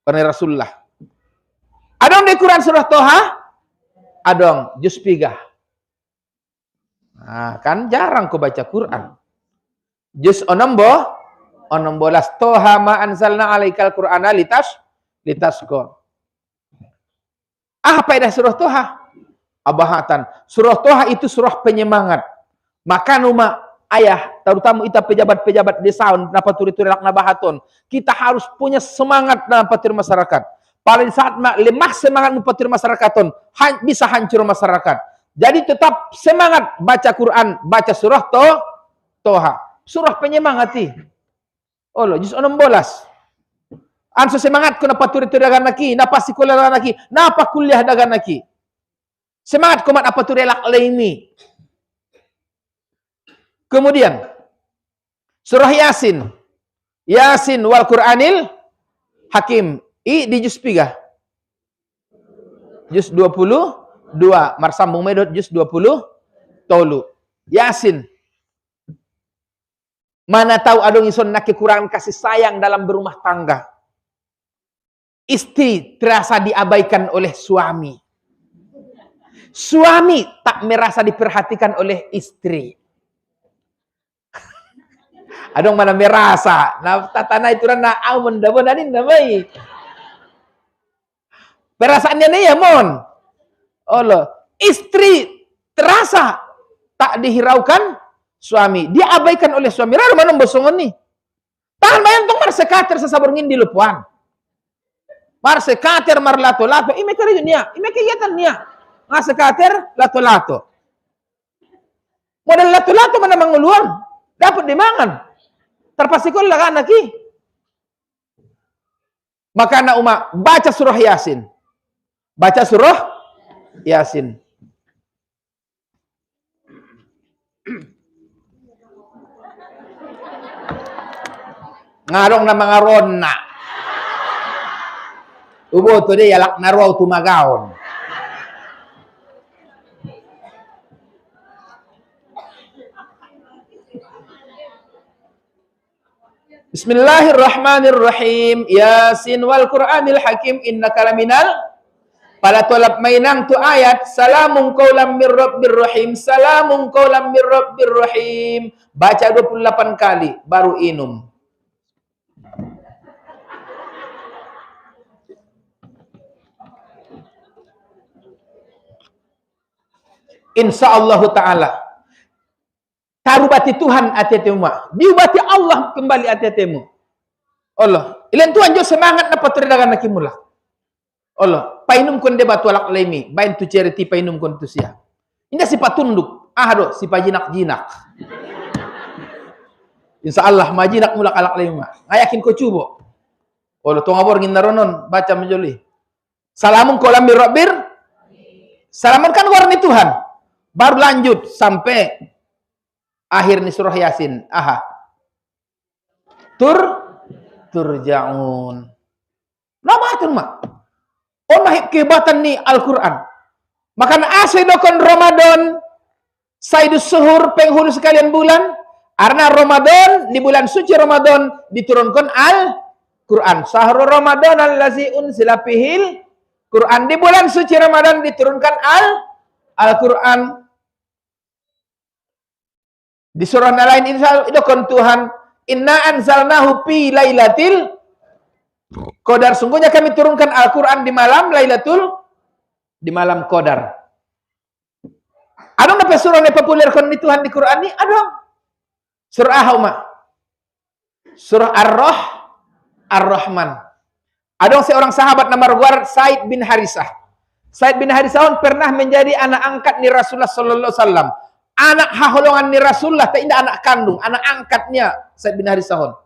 Warni Rasulullah. Adong di Quran surah Toha? Adong, juz 3. Nah, kan jarang ku baca Quran. Juz 16 Toha ma anzalna alaikal Qur'ana litasqa. Apa dah surah Toha? Abahatan. Surah Toha itu surah penyemangat. Maka numa ayah, terutama kita pejabat-pejabat desaun, napa turi-turi lakna bahaton, kita harus punya semangat dalam patir masyarakat. Pada saat lemah semangat patir masyarakaton, bisa hancur masyarakat. Jadi tetap semangat baca Quran, baca surah Toha. Surah penyemangati. Oh, juz 16. Anso semangat ko napa turi-turi dagan naki, napa sekolah dagan naki, napa kuliah dagan naki. Semangat ko mat apa turi lak laimi. Kemudian surah Yasin. Yasin wal Qur'anil Hakim. Di juz 3. Juz 22. Marsambung medot juz 20. Tolu. Yasin. Mana tahu adong ison nak kekurangan kasih sayang dalam berumah tangga. Istri terasa diabaikan oleh suami. Suami tak merasa diperhatikan oleh istri. Adong mana merasa. Nah, tatana itu na amun dabo nanin namai. Perasaannya nih ya mon. Allah, istri terasa tak dihiraukan suami, dia abaikan oleh suami. Rara mana bosongan nih. Tahan bayang tong marsekater sesabur ngin di lupuan. Marsekater marlato-lato, ime kari niya, ime kegiatan niya. Marsekater lato-lato. Modal lato-lato mana manguluan, dapat dimangan. Terpasikol lah kan lagi. Maka anak umat baca surah Yasin. Baca surah Yasin. Ngarong na mga ronna. Ubo to di yalak na raw tumagaon. Bismillahirrahmanirrahim. Yasin wal Qur'anil Hakim innaka laminal. Pada tolap mainang tu ayat, salamun qaulam mir rabbir rahim, salamun qaulam mir rabbir rahim. Baca 28 kali baru inum. Insyaallah taala. Tarubati Tuhan atetemu. Diubati Allah kembali atetemu. Allah. Ilan Tuhan jo semangat na patridagan nakimula. Allah, painum kon debat walak lemi, bain tu charity painum kon tu sia. Indah si patunduk, do si pajinak-jinak. Insyaallah majinak mulak alak lemi. Ngayakin ko cubo. Allah tu ngabor ngin naronon, baca menjoli. Salamun kolam bir rabbir. Salamun kan warni Tuhan. Baru lanjut sampai akhir ni surah Yasin. Turja'un. Nama atun mak. Mahib kehebatan ni Al-Quran. Maka asidokon Ramadan, saidus suhur, penghulu sekalian bulan. Karena Ramadan, di bulan suci Ramadan, diturunkan Al-Quran. Sahru Ramadan allazi unzila fihil Quran. Di bulan suci Ramadan diturunkan Al-Quran. Di surah lain idokon Tuhan, inna anzalnahu fi lailatil Qadar. Sungguhnya kami turunkan Al-Quran di malam di malam Qadar. Adong napa surah yang populer kon di Tuhan di Quran ni? Adong. Surah Ahumah. Surah Ar-Rahman. Adong seorang sahabat nama Ragwar Said bin Harisah. Said bin Harisah pernah menjadi anak angkat ni Rasulullah sallallahu alaihi wasallam. Anak haholongan ni Rasulullah, tak indah anak kandung, anak angkatnya Said bin Harisah.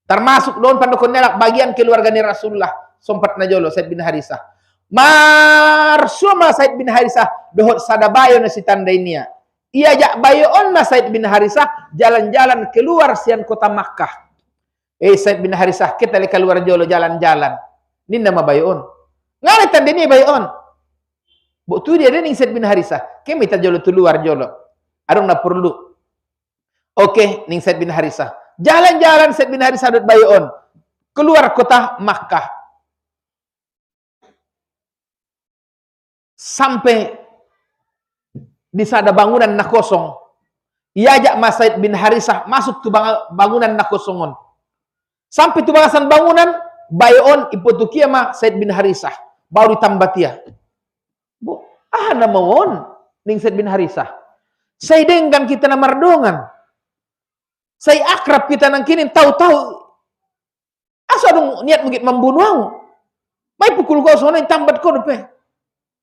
Termasuk doon pandukonnya bagian keluarga ni Rasulullah. Sompat na jolo Said bin Harisah. Marsuma Said bin Harisah dohot sadabayo na si tanday niya. Ia jak bayoon na Said bin Harisah jalan-jalan keluar sian kota Makkah. Said bin Harisah kita le keluar jolo jalan-jalan. Ninda mabayoon. Ngani tanday ni bayoon. Buktu dia ning Said bin Harisah. Kami ta jolo keluar jolo. Adong na perlu. Oke, ning Said bin Harisah. Jalan-jalan Said bin Harisah dot bayoon. Keluar kota Makkah. Sampai di sana bangunan na kosong. Iajak Mas Said bin Harisah masuk tu bangunan na kosongon. Sampai tu bangsan bangunan, bayon iputu kiama Said bin Harisah. Baru ditambah dia. Bu, namawon ning Said bin Harisah. Saya denggan kita na mardongan. Saya akrab kita nang kini tahu-tahu. Asa dong niat mungkin membunuh aku. Mai pukul kau soalnya tambat kau depe.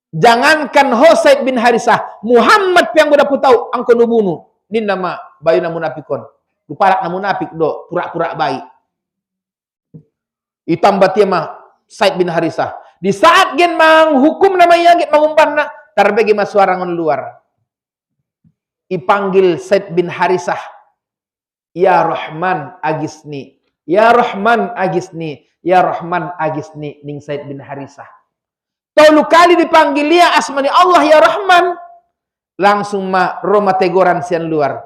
Jangankan Said bin Harisah, Muhammad yang udah tahu angko nubunuh. Ini nama bayu na munafikon. Luparak na munafik do, pura-pura baik. Itambah dia mah Said bin Harisah. Di saat gen menghukum namanya gen mengumpan na, tarbegi mas suarangon luar. Ipanggil Said bin Harisah. Ya Rahman agisni. Ya Rahman agisni. Ya Rahman agisni ning Said bin Harisah. Tahu kali dipanggil dia asmani Allah ya Rahman. Langsung Roma tegoran sian luar.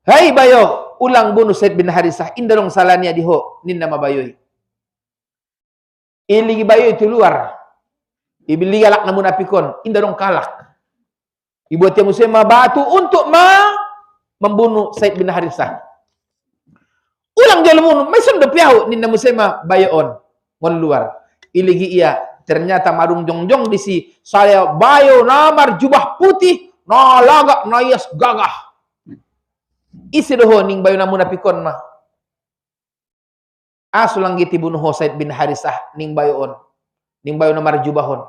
Hai bayo, ulang bunuh Said bin Harisah. Indarong salahnya diho. Nin nama bayoy. Iligi bayo itu luar. Ibili galak namun apikon. Indarong kalak. Ibuat yang musema batu untuk membunuh Said bin Harisah. Ulang dia lemun. May sundo piyaw. Nin nama musema bayoon. Ngon luar. Iligi iya. Ternyata marung jongjong di si saya bayo namar jubah putih na lagak na yes gagah. Isi doho ning bayo na munapikon mah. Asulang giti bunuh Said bin Harisah ning bayoon. Ning bayo namar jubahon.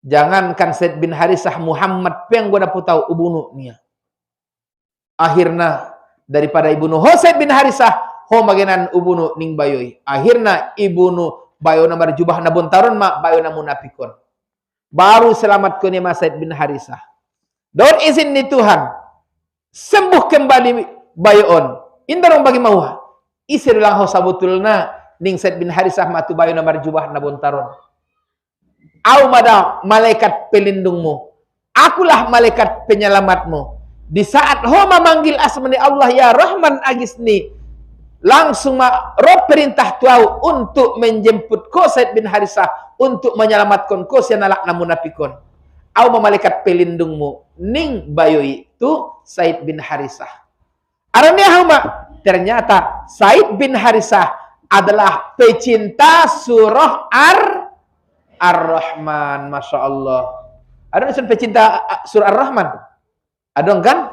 Jangankan Said bin Harisah Muhammad peng gua dapat tahu ubunuh niya. Akhirnya daripada ibunuh Said bin Harisah maganan ubunuh ning bayoy. Akhirnya ibunuh bayo na marjubah na buntaron bayo na munapikon. Baru selamat ko ni Said bin Harisah. Daun izin ni Tuhan. Sembuh kembali bayoon. Indarong bagi mauha. Isir lang ho sabutulna ning Said bin Harisah matu bayo na marjubah na buntaron. Au mada malaikat pelindungmu. Akulah malaikat penyelamatmu. Di saat ho memanggil asmani Allah ya Rahman agisni. Langsung roh perintah tuau untuk menjemput ko Said bin Harisah untuk menyelamatkan ko sian alak na munapikon. Au malaikat pelindungmu ning bayoy itu Said bin Harisah. Aranya hama ternyata Said bin Harisah adalah pecinta surah Ar-Rahman. Masya Allah. Ada unsur pecinta surah Ar-Rahman? Ada kan?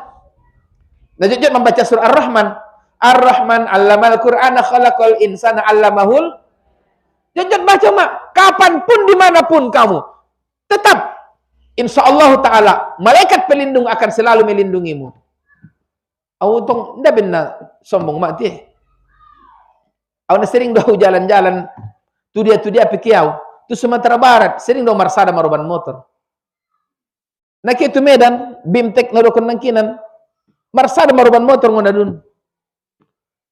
Najujud membaca surah Ar-Rahman. Ar-Rahman allamal Qur'ana khalaqal insana allamahul. Jangan baca mak, kapanpun dimanapun kamu, tetap insya Allah Taala malaikat pelindung akan selalu melindungimu. Awutong ndak benar sombong mak teh. Awan sering dah jalan-jalan, tu dia pikiau, tu Sumatera Barat sering dah marsada maruban motor. Nak itu Medan, Bimtek ngadokon nangkinan, marsada maruban motor ngonadun.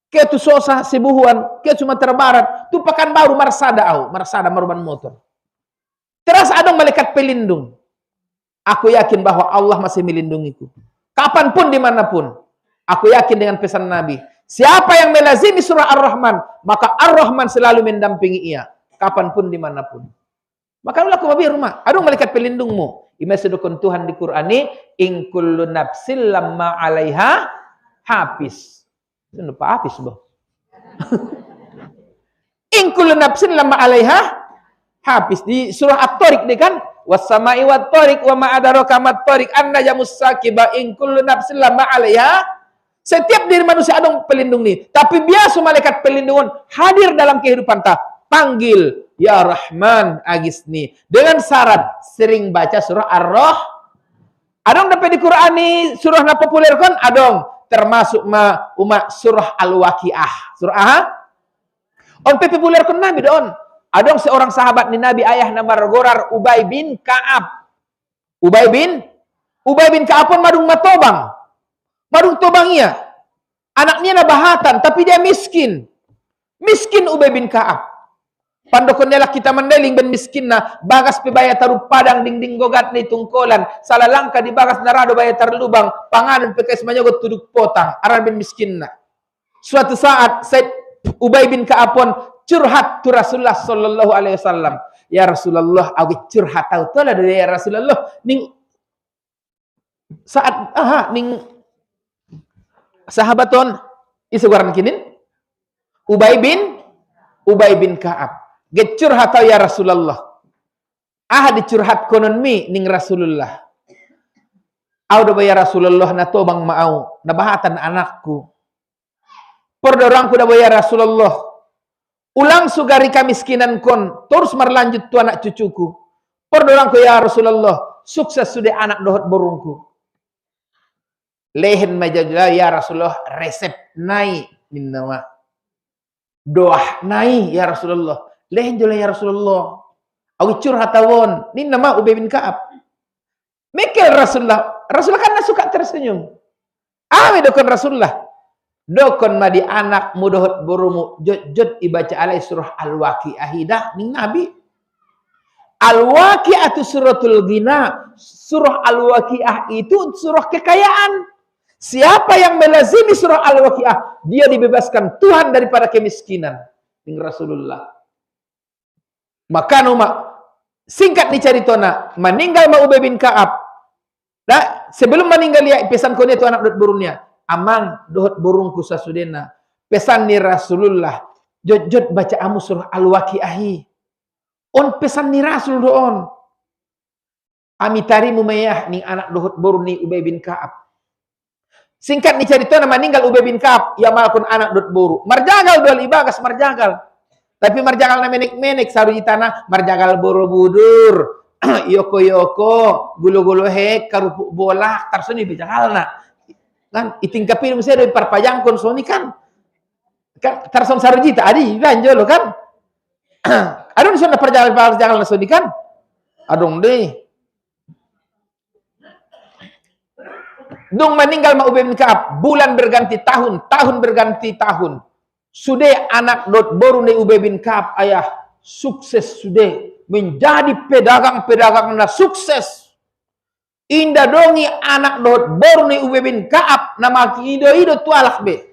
Ke tu Sosa, Sibuhuan, ke Sumatera Barat, tu Pekanbaru marsada maruban motor. Terus ada malaikat pelindung. Aku yakin bahwa Allah masih melindungiku. Kapanpun, dimanapun. Aku yakin dengan pesan Nabi. Siapa yang melazimi surah Ar-Rahman, maka Ar-Rahman selalu mendampingi ia. Kapanpun, dimanapun. Maka aku mabi rumah. Ada malaikat pelindungmu. Ima sedukun Tuhan di Qur'ani, in kullu nafsil lamma alaiha hafiz. Itu lupa habis, boh. In kullu nafsin lamma alaiha hafiz. Di surah At-Tariq deh kan, was-sama'i wat-tariq wa ma adraka mat-tariq an-najmus saqiba in kullu nafsin lamma alaiha. Setiap diri manusia ada pelindung nih. Tapi biasa malaikat pelindungan hadir dalam kehidupan ta. Panggil ya Rahman agisni. Dengan syarat sering baca surah Ar-Rahman. Adong dapat di Quran nih surah na populer kan? Adong termasuk umat surah Al-Waqiah. Surah on populer kan Nabi don. Adong seorang sahabat ni Nabi ayah nama Gorar Ubay bin Ka'ab. Ubay bin Ka'ab pun madung matobang. Madung tobang ia. Anaknya na bahatan tapi dia miskin. Miskin Ubay bin Ka'ab. Pandokon nela kita mendeling ben miskin na bagas pe baya taru padang ding gogat ni tungkolan salah langka di bagas narado baya tar lubang panganan pe kes manyogot tuduk potang aran ben miskin na. Suatu saat Said Ubay bin Ka'ab curhat tu Rasulullah sallallahu alaihi wasallam. Ya Rasulullah, aku curhat tahu tu lah dari ya Rasulullah. Ning saat ning sahabaton isugaran kinin Ubay bin Ka'ab. Ge curhat tahu ya Rasulullah. Dicurhat konon mi ning Rasulullah. Audo ya Rasulullah na tobang maau nabahatan anakku. Perdorangku da ya Rasulullah. Ulang sugari kamiskinan kon terus merlanjut tu anak cucuku. Perdorangku ya Rasulullah, sukses sudah anak dohot borungku. Lehen majajlah ya Rasulullah, resep naik minnawa. Doa naik ya Rasulullah. Lehen jola ya Rasulullah. Awi curhat tawon. Ni nama Ubay bin Ka'ab. Mekel Rasulullah. Rasulullah kan suka tersenyum. Dokon Rasulullah. Dokon madi anak mudohot borumu jod ibaca alai surah Al-Waqi'ah dah ning Nabi. Al-Waqi'ah itu suratul ghina. Surah Al-Waqi'ah itu surah kekayaan. Siapa yang melazimi surah Al-Waqi'ah, dia dibebaskan Tuhan daripada kemiskinan. Ning Rasulullah. Maka singkat dicaritona, meninggal ma Ubay bin Ka'ab. Nah, sebelum meninggal ya pesan konia tu anak dot burungnya. Amang dohot burungku sasudena. Pesan ni Rasulullah. Jod baca amu surah Al-Waqi'ah. On pesan ni Rasul doon. Amitari mumayah ni anak dohot burung ni Ubay bin Ka'ab. Singkat ni caritona meninggal Ubay bin Ka'ab. Ya malakun anak dot buru. Marjagal doal ibagas marjagal. Tapi marjagal na menek-menek saru di tanah. Marjagal borobudur. Yoko-yoko, gulo-gulo hek, karupuk bola, tarsoni bejagal na. Kan, itingkapin mo siya, parpajang konsoni kan. Tarson sarujita, adi, ganjolo kan. Adong siya na parjagal na soni kan. Adong deh. Dung meninggal ma Ubay bin Ka'ab, bulan berganti tahun, tahun berganti tahun. Sudah anak dot boru ni Ubay bin Ka'ab, ayah, sukses sudah. Menjadi pedagang-pedagang na sukses. Indah dongi anak dohot baru ni Ubay bin Ka'ab nama ido-ido tualak be.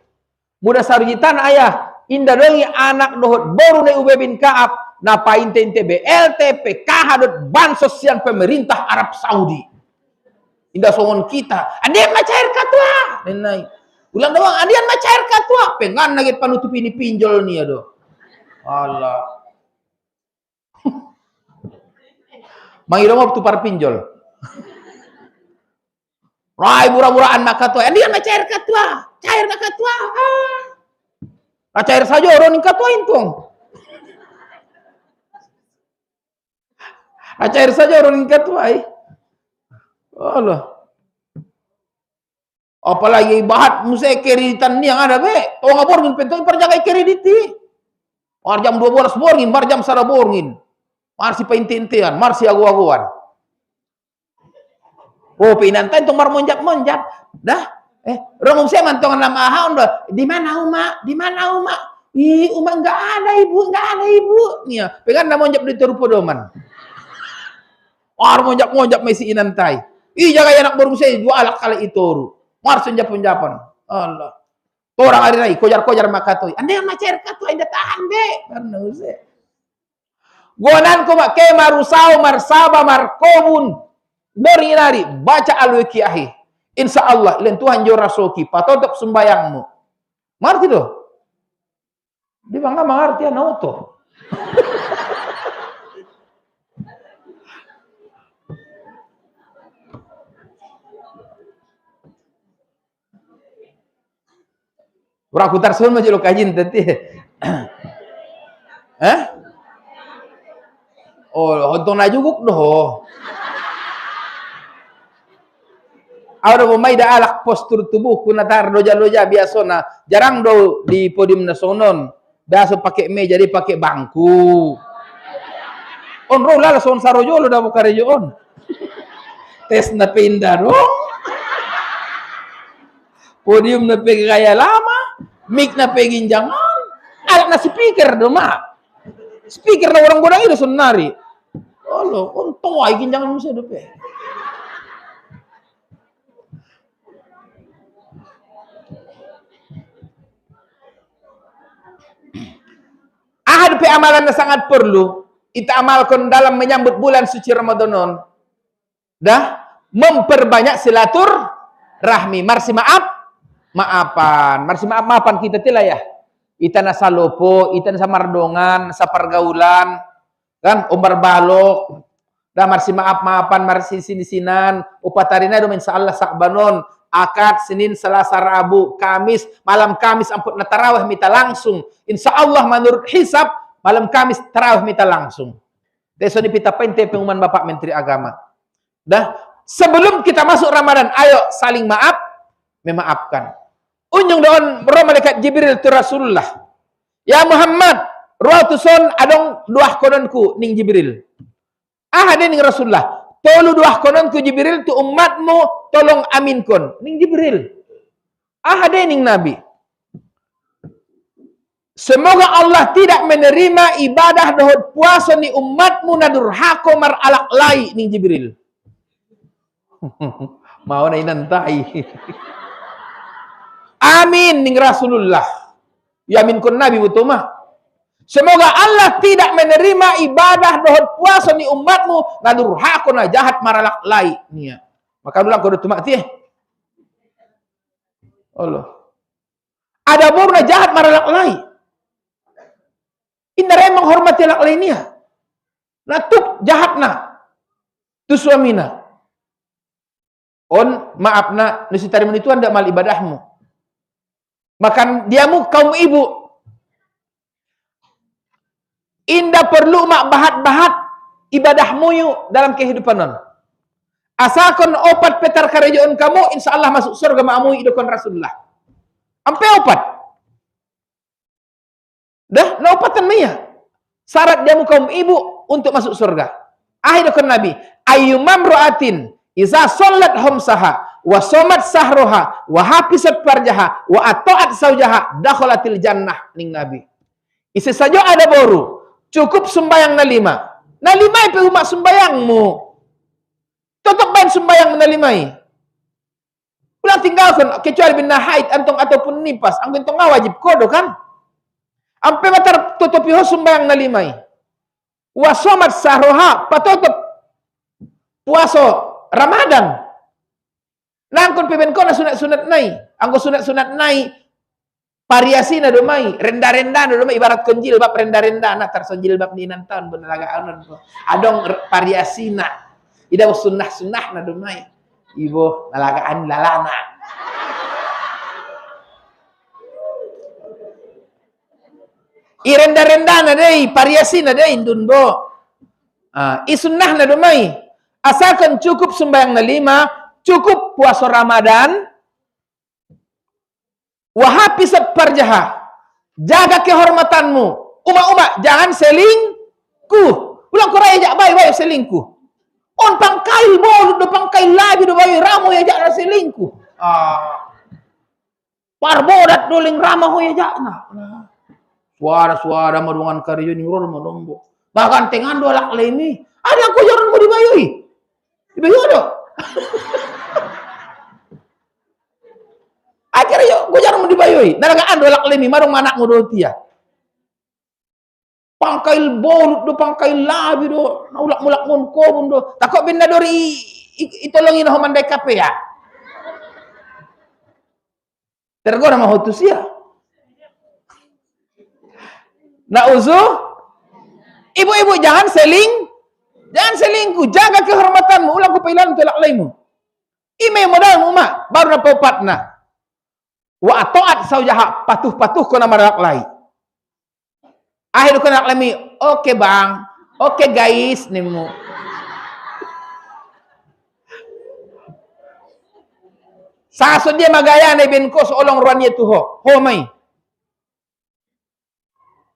Muda sarujitan ayah. Indah dongi anak dohot baru ni Ubay bin Ka'ab na painte-inte BLT PKH dot bansos yang pemerintah Arab Saudi. Indah songon kita. Adian macair katua. Nenai. Ulang doang adian macair katua. Pengan nagit panutup ini pinjol ni ado. Allah. Mangido mo tupar pinjol. Rai murah-murahan makatua. Dia na cair katua. Cair na katua. Cair saja orang ning katua intong. Cair saja orang ning katua. Allah. Apalagi bahat musik kreditan ni yang ada be. Oh ngaborngin pentong perjaga krediti. Mar jam 12 borngin, mar jam 1 borngin. Marsi painti-intian, marsi agu-aguan. Oh, pinantai tong mar monjak-monjak. Dah, orang saya mantongan nama haun dah. Di mana Uma? Di mana Uma? Uma enggak ada ibu, enggak ada ibu. Nia, pengen nama monjak di terupo doman. Mar monjak-monjak mesi inantai. Jaga anak burung saya dua alak kali itu. Mar senjap-senjapan. Allah. Orang hari rai kojar-kojar makatoi. Anda yang macair katoi anda tahan be. Karena usah. Gonan ko mak ke marusau marsaba markobun berinari baca Al-Waqi'ah. Insyaallah len Tuhan jo rasoki patotok sembayangmu. Marti do. Di bangga mengerti anoto. Ora kutar sun mah jelo kajin tadi. Oh, hontong na juguk doh. Ada pemain da alak postur tubuh kunatar doja-doja biasa na jarang do di podium nasonon. Biasa pakai meja jadi pakai bangku. On rola la son sarojolo da bukarejo on. Tes na pindah dong. Podium na pegi kaya lama, mic na pegi jangan. Alak na speaker do ma. Speaker na orang godang itu sonari. Allah, untung ay ginjangan mo sa dope. Ahad pe amalan na sangat perlu. kita amalkan dalam menyambut bulan suci Ramadan. Dah memperbanyak silaturahmi, marsi maafan, marsi maafan kita tila ya. Ita nasa lopo, ita nasa mardongan, nasa pergaulan, kan umbar balok, dah marsi maafan, marsi sinisinan, upatarina domen sa Allah sakbanon, akad, Senin, Selasa, Rabu, Kamis, malam Kamis ampun na tarawih mita langsung. Insya Allah menurut hisab malam Kamis tarawih mita langsung. Deso ni pita pente pengumuman Bapak Menteri Agama. Dah sebelum kita masuk Ramadan, ayo saling maaf, memaafkan. Unjung doon roh malaikat Jibril tu Rasulullah. Ya Muhammad, roh tu son adong duah kononku ning Jibril. Ada ning Rasulullah. Tolu duah kononku Jibril tu umatmu tolong aminkon ning Jibril. Ada ning Nabi. Semoga Allah tidak menerima ibadah dohod puasa ni umatmu nadurhako mar alak lai ning Jibril. Mau na inantai. Amin ning Rasulullah. Yamin kun Nabi butuma. Semoga Allah tidak menerima ibadah dohod puasa ni umatmu nadurhako na jahat maralak lai nia. Maka ulang kau tumak tieh. Allah. Ada burna jahat maralak lai. Indra emang hormati lak lai nia. Natuk jahat na. Tu suamina. On maaf na nusi tarimun itu anda mal ibadahmu. Makan diamu kaum ibu. Indah perlu mak bahat-bahat ibadahmu yuk dalam kehidupan non. Asalkan opat petar karejoon kamu, insya Allah masuk surga ma'amu idukon Rasulullah. Ampe opat. Dah, na opatan maya. Syarat diamu kaum ibu untuk masuk surga. Idukon Nabi. Ayyumam ro'atin iza sholat homsaha, wa somat sahroha, wa hapisat parjaha, wa atoat saujaha, dakholatil jannah ning Nabi. Isi saja ada boru, cukup sembayang na 5. Na 5 itu umat sembayangmu. Tetap bain sembayang na 5. Ulang tinggalkan, kecuali bin haid antong ataupun nipas, ang bintong nga wajib kodo kan? Ampe matar tutupi ho sembayang na 5. Wa somat sahroha, patutup puaso Ramadan. Nangkon piben ko na sunat-sunat nai. Anggo sunat-sunat nai variasi na dumai, renda-renda na dumai ibarat kon jilbab renda-renda na tar son jilbab ni nantan benalagaan ko. Adong variasi na. Ida sunnah-sunnah na dumai. Ibo nalagaan lalana. Irenda-renda na dei, variasi na dei indun bo. Isunnah na dumai. Asalkan cukup sembahyang na 5, cukup puasa Ramadan, wahapisat parjaha, jaga kehormatanmu, uma-uma, jangan selingkuh. Ulang kurai jak bayi selingkuh. On pangkail bolu do pangkail labi do bayi ramu ya jak selingkuh. Parbodat doling rama ho ya jak na. Suara-suara madungan karyo ni ron madombo. Bahkan tengan do lak leni. Ada aku jaran mo dibayoi. Dibayoi do. Akhirnya yuk, gue jarang mau dibayoi. Naragaan dolak leni, marung manak ngudo tia. Pangkail bolut do, pangkail labi do, naulak mulak ngon kobun do. Takut benda dori itolongin ho mandai kape ya. Tergora mah hotus ya. Nauzu, ibu-ibu jangan selingkuh, jaga kehormatanmu. Ulang kupailan tolak lemu. Ime modal mak, baru na popatna. Wa atoat saujaha, patuh-patuh kona marak lai. Akhir kona lami, oke bang, oke guys, nemu. Saso dia magaya na ben ko seolong ruannya tuh ho mai.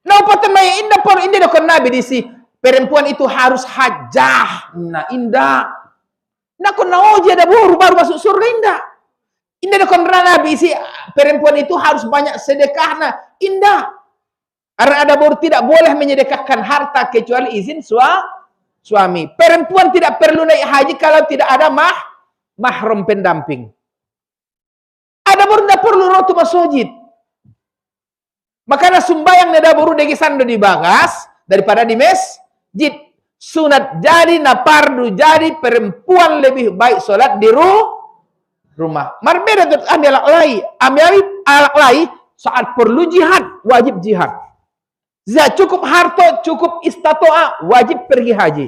Nah upatan mai indah por indah dokon nabi disi perempuan itu harus hajah. Nah indah. Nah kon naoji ada baru masuk surga indah. Indah dokon nabi isi perempuan itu harus banyak sedekah nah indah. Karena ada baru tidak boleh menyedekahkan harta kecuali izin suami. Perempuan tidak perlu naik haji kalau tidak ada mahram pendamping. Ada baru tidak perlu rotu masjid. Makanya sumbayang nada baru degisan di bagas daripada di masjid sunat jadi, na fardu jadi, perempuan lebih baik sholat di rumah. Marbeda tu ambil alak lai saat perlu jihad, wajib jihad. Cukup harta, cukup istatoa, wajib pergi haji.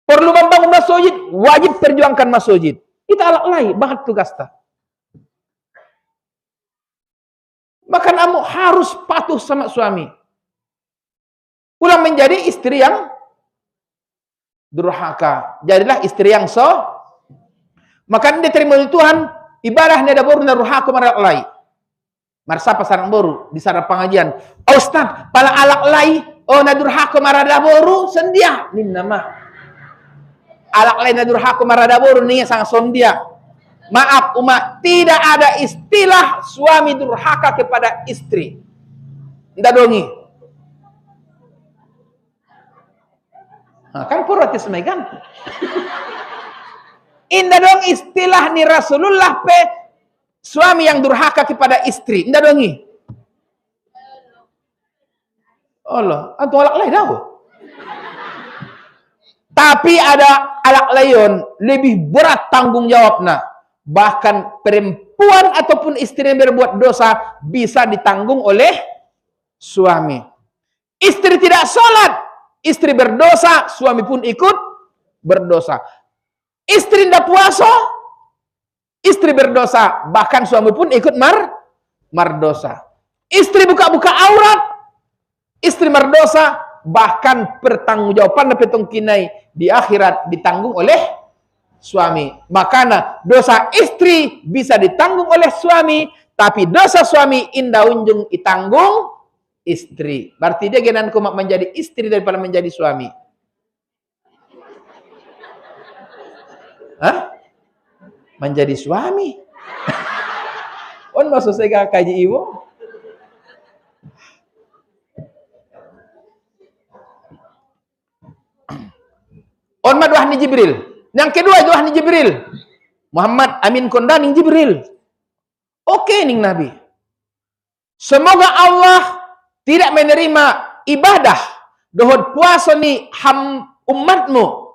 Perlu membangun masjid, wajib perjuangkan masjid. Itu alak lai, banget tugas ta. Maka kamu harus patuh sama suami. Ulang menjadi istri yang durhaka. Jadilah istri yang maka diterima oleh Tuhan, ibadahnya ada baru durhaka marak lai. Marsa pasaran baru di sarang pengajian. Oh Ustaz, pala alak lai, oh na durhaka marada baru sendia. Nim nama. Alak lai na durhaka marada baru nih sang sondia. Maaf umat, tidak ada istilah suami durhaka kepada istri. Ndak dongi. Nah, kan puratis megan. Indah dong istilah ni Rasulullah pe suami yang durhaka kepada istri. Indah dongi. Allah, antu alak lai dah. Tapi ada alak layon lebih berat tanggung jawabnya. Bahkan perempuan ataupun istri yang berbuat dosa bisa ditanggung oleh suami. Istri tidak sholat, istri berdosa, suami pun ikut berdosa. Istri tidak puasa, istri berdosa, bahkan suami pun ikut mardosa. Istri buka-buka aurat, istri berdosa, bahkan pertanggungjawaban petong kinai di akhirat ditanggung oleh suami. Makanya dosa istri bisa ditanggung oleh suami, tapi dosa suami indah unjung ditanggung istri. Berarti dia genanku menjadi istri daripada menjadi suami. Hah? Menjadi suami. On maksud saya kaji ibu. On maduah ni Jibril. Yang kedua itu ahli Jibril. Muhammad amin kondaning Jibril. Oke ning Nabi. Semoga Allah tidak menerima ibadah dohod puasa ni umatmu.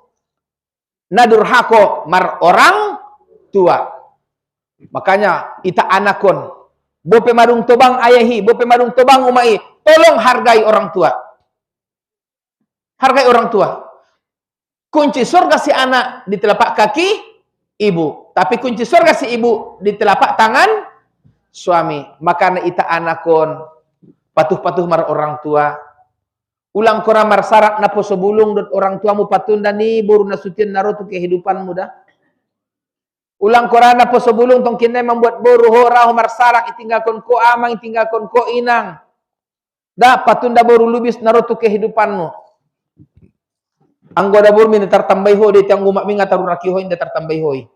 Nadurhako mar orang tua. Makanya ita anakon. Bope marung tobang ayahi, bope marung tobang umai. Tolong hargai orang tua. Hargai orang tua. Kunci surga si anak di telapak kaki ibu, tapi kunci surga si ibu di telapak tangan suami. Makanya ita anakon patuh-patuh mar orang tua. Ulang kora mar sarak na poso bulung dot orang tuamu patunda ni baru nasutin naruto kehidupanmu dah. Ulang kora na poso bulung tong kinai membuat boru hora mar sarak itinggalkon ko amang itinggalkon ko inang. Dah patunda baru lubis naruto kehidupanmu. Anggoda burmi nda tartambay ho de tiang umak mi ngataru raki ho nda tartambay hoy.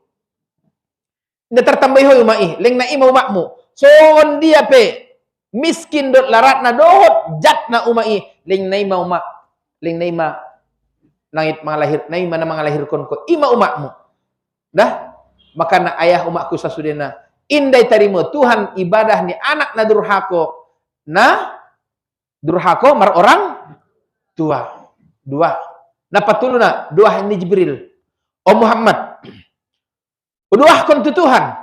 Nda tartambay hoy umai, leng na ima umakmu. So on dia pe miskin dot larat na dot jat na umai, leng na ima umak, leng na ima langit mangalahir, na ima na mangalahirkon ko ima umakmu. Dah, maka na ayah umakku sasudena indai tarimo Tuhan ibadah ni anak na durhako mar orang tua. Dua. Napatuluna doa ini Jibril. Oh Muhammad, doakan tu Tuhan.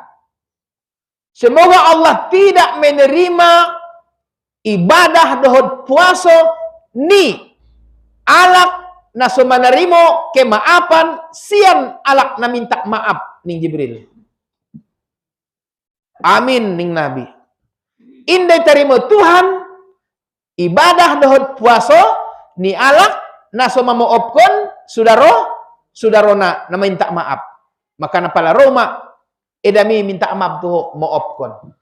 Semoga Allah tidak menerima ibadah dohod puasa ni alak na sumanarimo kemaapan sian alak na minta maaf ning Jibril. Amin ning Nabi. Indai terima Tuhan ibadah dohod puasa ni alak naso mamaopkon sudarona na minta maaf. Maka napala Roma edami minta maaf tuh maopkon.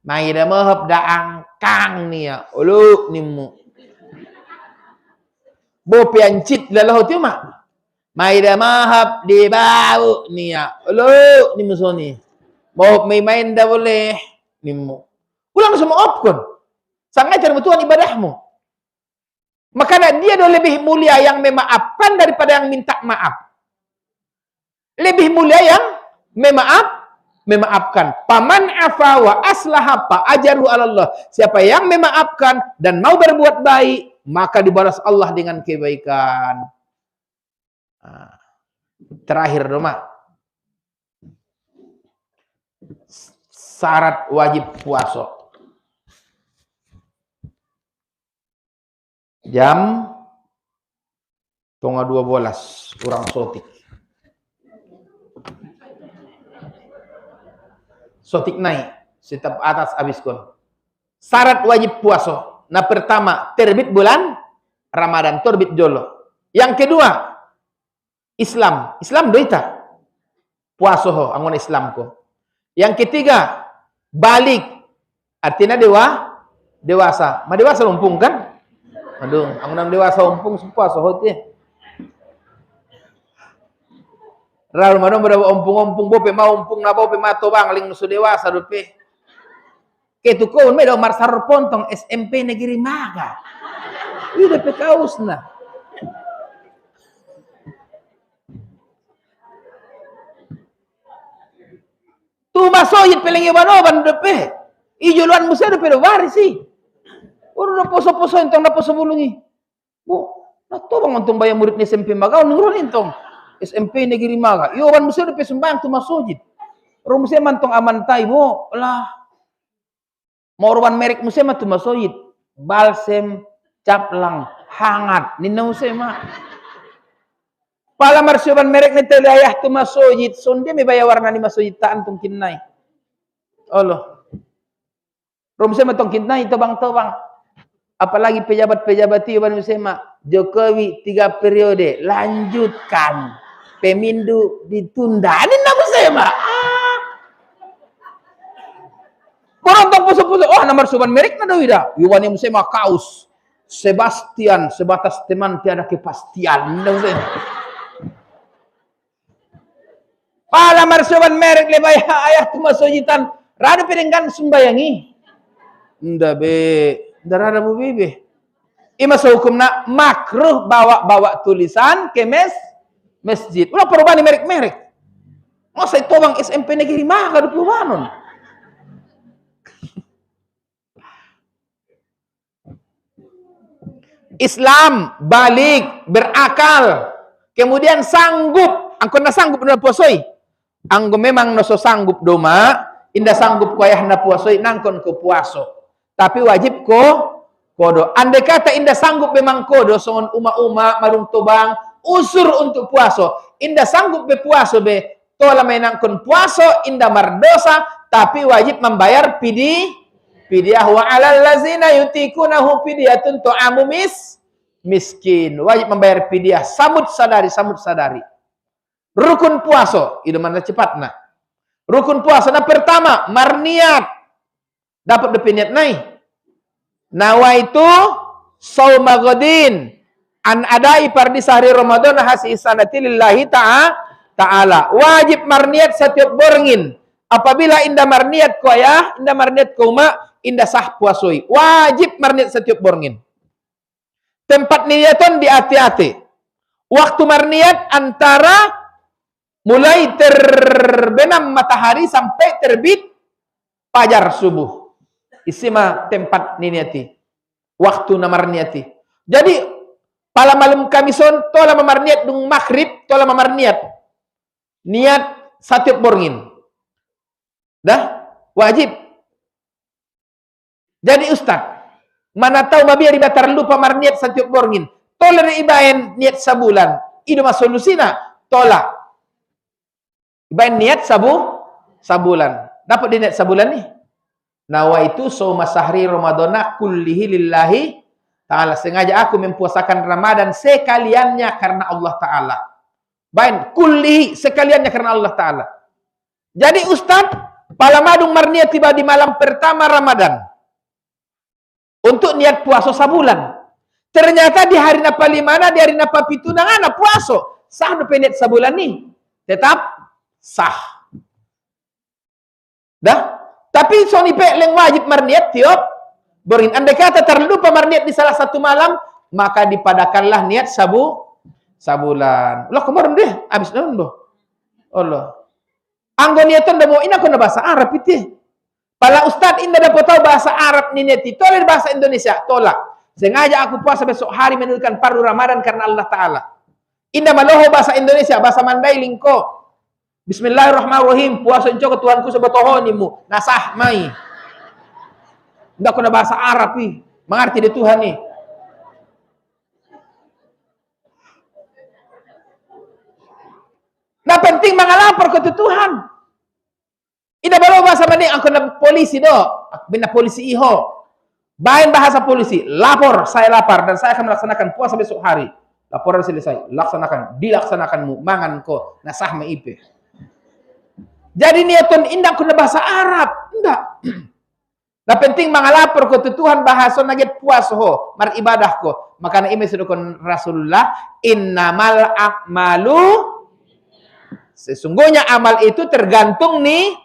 Mai da mahap da angkang niya. Ulu nimu. Bo piancit lalahu tiu mak. Mai da mahap di bau niya. Ulu nimu soni. Mau main da boleh nimu. Ulang semua opkon. Sangat cara Tuhan ibadahmu. Maka dia lebih mulia yang memaafkan daripada yang minta maaf. Lebih mulia yang memaafkan. Paman afa wa aslaha fa ajaru 'ala Allah. Siapa yang memaafkan dan mau berbuat baik, maka dibalas Allah dengan kebaikan. Terakhir doma, syarat wajib puasa. Jam 11:30 kurang sotik. Sotik naik, setiap atas habis kon. Syarat wajib puasa. Nah pertama, terbit bulan Ramadan, terbit jolo. Yang kedua, Islam doita. Puasa ho, angon Islam ko. Yang ketiga, balik. Artinya dewasa. Ma dewasa lumpung kan? Aduh, angon dewasa lumpung puasa ho teh. Lalu mana berapa ompung bope mau ompung na bope mato bang ling nusu dewasa dope. Ketu ko me do marsar pontong SMP Negeri Maga. Ida pe kausna. Tu masoyit peling ibanoban dope. Ijuluan musa dope do warisi. Uru do poso-poso entong na poso bulungi. Bu, na to bang ontong bayang murid ni SMP Maga nurun entong. SMP Negeri Maga. Iyo wan musa dope sembayang tu masojid. Ro musa mantong amantai bo lah. Morwan merek musa mah tu masojid. Balsem caplang hangat ninna musa mah. Pala marsuban merek ni telayah tu masojid. Sonde me baya warna ni masojid taan tong kinnai. Allah. Ro musa mah tong kinnai tobang. Apalagi pejabat-pejabat itu musa mah Jokowi 3 periode lanjutkan. Pemilu ditunda. Ini nama saya, Mbak. Korang tak puso-puso. Oh, nomor suban merek na daw ida. Iwan yang saya mah kaos. Sebastian, sebatas teman tiada kepastian. Pala marsuban merek lebay ayah tu masujitan. Rada pirenggan sumbayangi. Nda be, nda rada bu bebe. Ima hukumna makruh bawa tulisan ke masjid. Ulah perubahan merek-merek. Masa itu bang SMP Negeri Maga ada perubahan. Islam balik berakal, kemudian sanggup. Angkon na sanggup na puasoi. Anggo memang noso sanggup doma, inda sanggup koyah na puasoi nangkon ko puaso. Tapi wajib kodo. Andai kata inda sanggup memang kodo songon uma-uma marung tobang usur untuk puaso. Inda sanggup be puaso be tola menangkon puaso inda mardosa tapi wajib membayar fidyah wa 'alal ladzina yutikunahu fidyatun tu'amu miskin. Wajib membayar fidyah samut sadari. Rukun puaso itu mana cepatna. Rukun puasa na pertama marniat. Dapat depeniat nai. Nawaitu shauma ghadin an adai fardi sahri Ramadan hasi sanati lillahi ta'ala. Wajib marniat setiap borngin. Apabila indah marniat koyah, indah marniat koma, indah sah puasoi. Wajib marniat setiap borngin. Tempat niatan di hati-hati. Waktu marniat antara mulai terbenam matahari sampai terbit fajar subuh. Isima tempat niati. Waktu namar niati. Jadi pala malam kamison tola mamar niat dung maghrib tola mamar niat. Niat setiap borngin. Dah wajib. Jadi ustaz, mana tahu mabiar ibatar lupa mar niat setiap borngin. Tola ibaen niat sabulan. Itu mas solusina tola. Ibaen niat sabulan. Dapat di niat sabulan nih. Nawaitu shauma sahri Ramadana kullihi lillahi ta'ala. Sengaja aku mempuasakan Ramadan sekaliannya karena Allah Ta'ala. Baik, kullihi sekaliannya karena Allah Ta'ala. Jadi Ustaz, pala madung marniat tiba di malam pertama Ramadan. Untuk niat puasa sabulan. Ternyata di hari napa limana, di hari napa pituna ngana puaso. Sah depe niat sabulan nih. Tetap sah. Dah? Tapi soni leng wajib marniat tiop borin. Andai kata terlupa marniat di salah satu malam, maka dipadakanlah niat sabulan. Lah kemarin deh, habis naon boh. Allah. Anggo niatan da mo ina kono bahasa Arab itu. Pala ustad inda dapat tahu bahasa Arab ni niati, tolak bahasa Indonesia, tolak. Sengaja aku puasa besok hari menunaikan fardu Ramadan karena Allah Ta'ala. Indah maloho bahasa Indonesia, bahasa Mandailing ko. Bismillahirrahmanirrahim. Puasa enco ke Tuhanku sebetohonimu. Nasah mai. Enggak kena bahasa Arab nih. Mengerti di Tuhan nih. Nah penting mengalapor ke Tuhan. Indah maloho bahasa Mandailing. Aku na polisi do. Bina polisi iho. Bain bahasa polisi, lapor, saya lapar dan saya akan melaksanakan puasa besok hari. Laporan selesai, laksanakan, dilaksanakanmu, mangan ko, nasah meipe. Jadi niatun indah kuna bahasa Arab, enggak. Nah penting mengalapor ko Tuhan bahasa naget puasa ho, mar ibadah ko. Makanya ini sudah kon Rasulullah, innamal a'malu, sesungguhnya amal itu tergantung nih.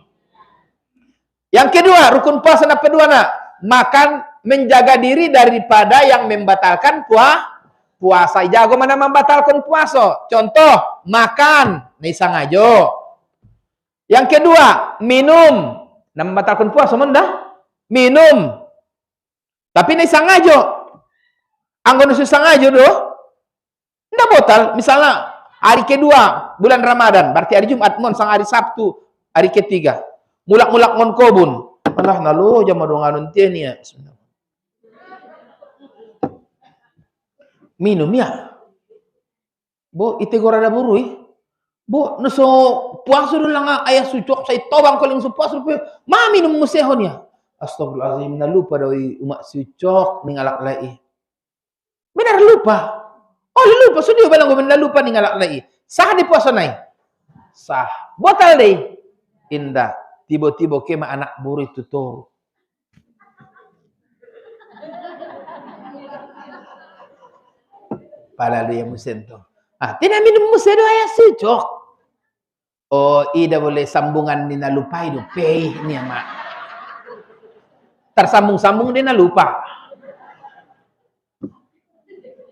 Yang kedua, rukun puasa na kedua na, makan menjaga diri daripada yang membatalkan puasa. Jago mana membatalkan puasa? Contoh, makan, nih sangajo. Yang kedua, minum. Nah membatalkan puasa mendah? Minum. Tapi nih sangajo. Anggon usus sangajo doh. Nggak botal. Misalnya, hari kedua, bulan Ramadan. Berarti hari Jumat, mon, sang hari Sabtu, hari ketiga. Mulak-mulak mon kobun. Alah, nalu, jam madonganun tian ya. Minum ya, bo ite gorada burui, bo nuso puasa dulu lang ayah sucok saya tobang koling su puasa dulu, ma minum musehon ya, astagfirullahaladzim, na lupa doi umak sucok ningalak lai, benar lupa, oh lupa sudah balang gue lupa ningalak lai, sah di puasa nai, sah, botal deh, indah, tiba-tiba kema anak buru itu tuh. Padahal dia musen tuh. Ah, tidak minum musen doa ya sucok. Oh, ida boleh sambungan ni nalupai do pay ni ama. Tersambung-sambung dia nalupa.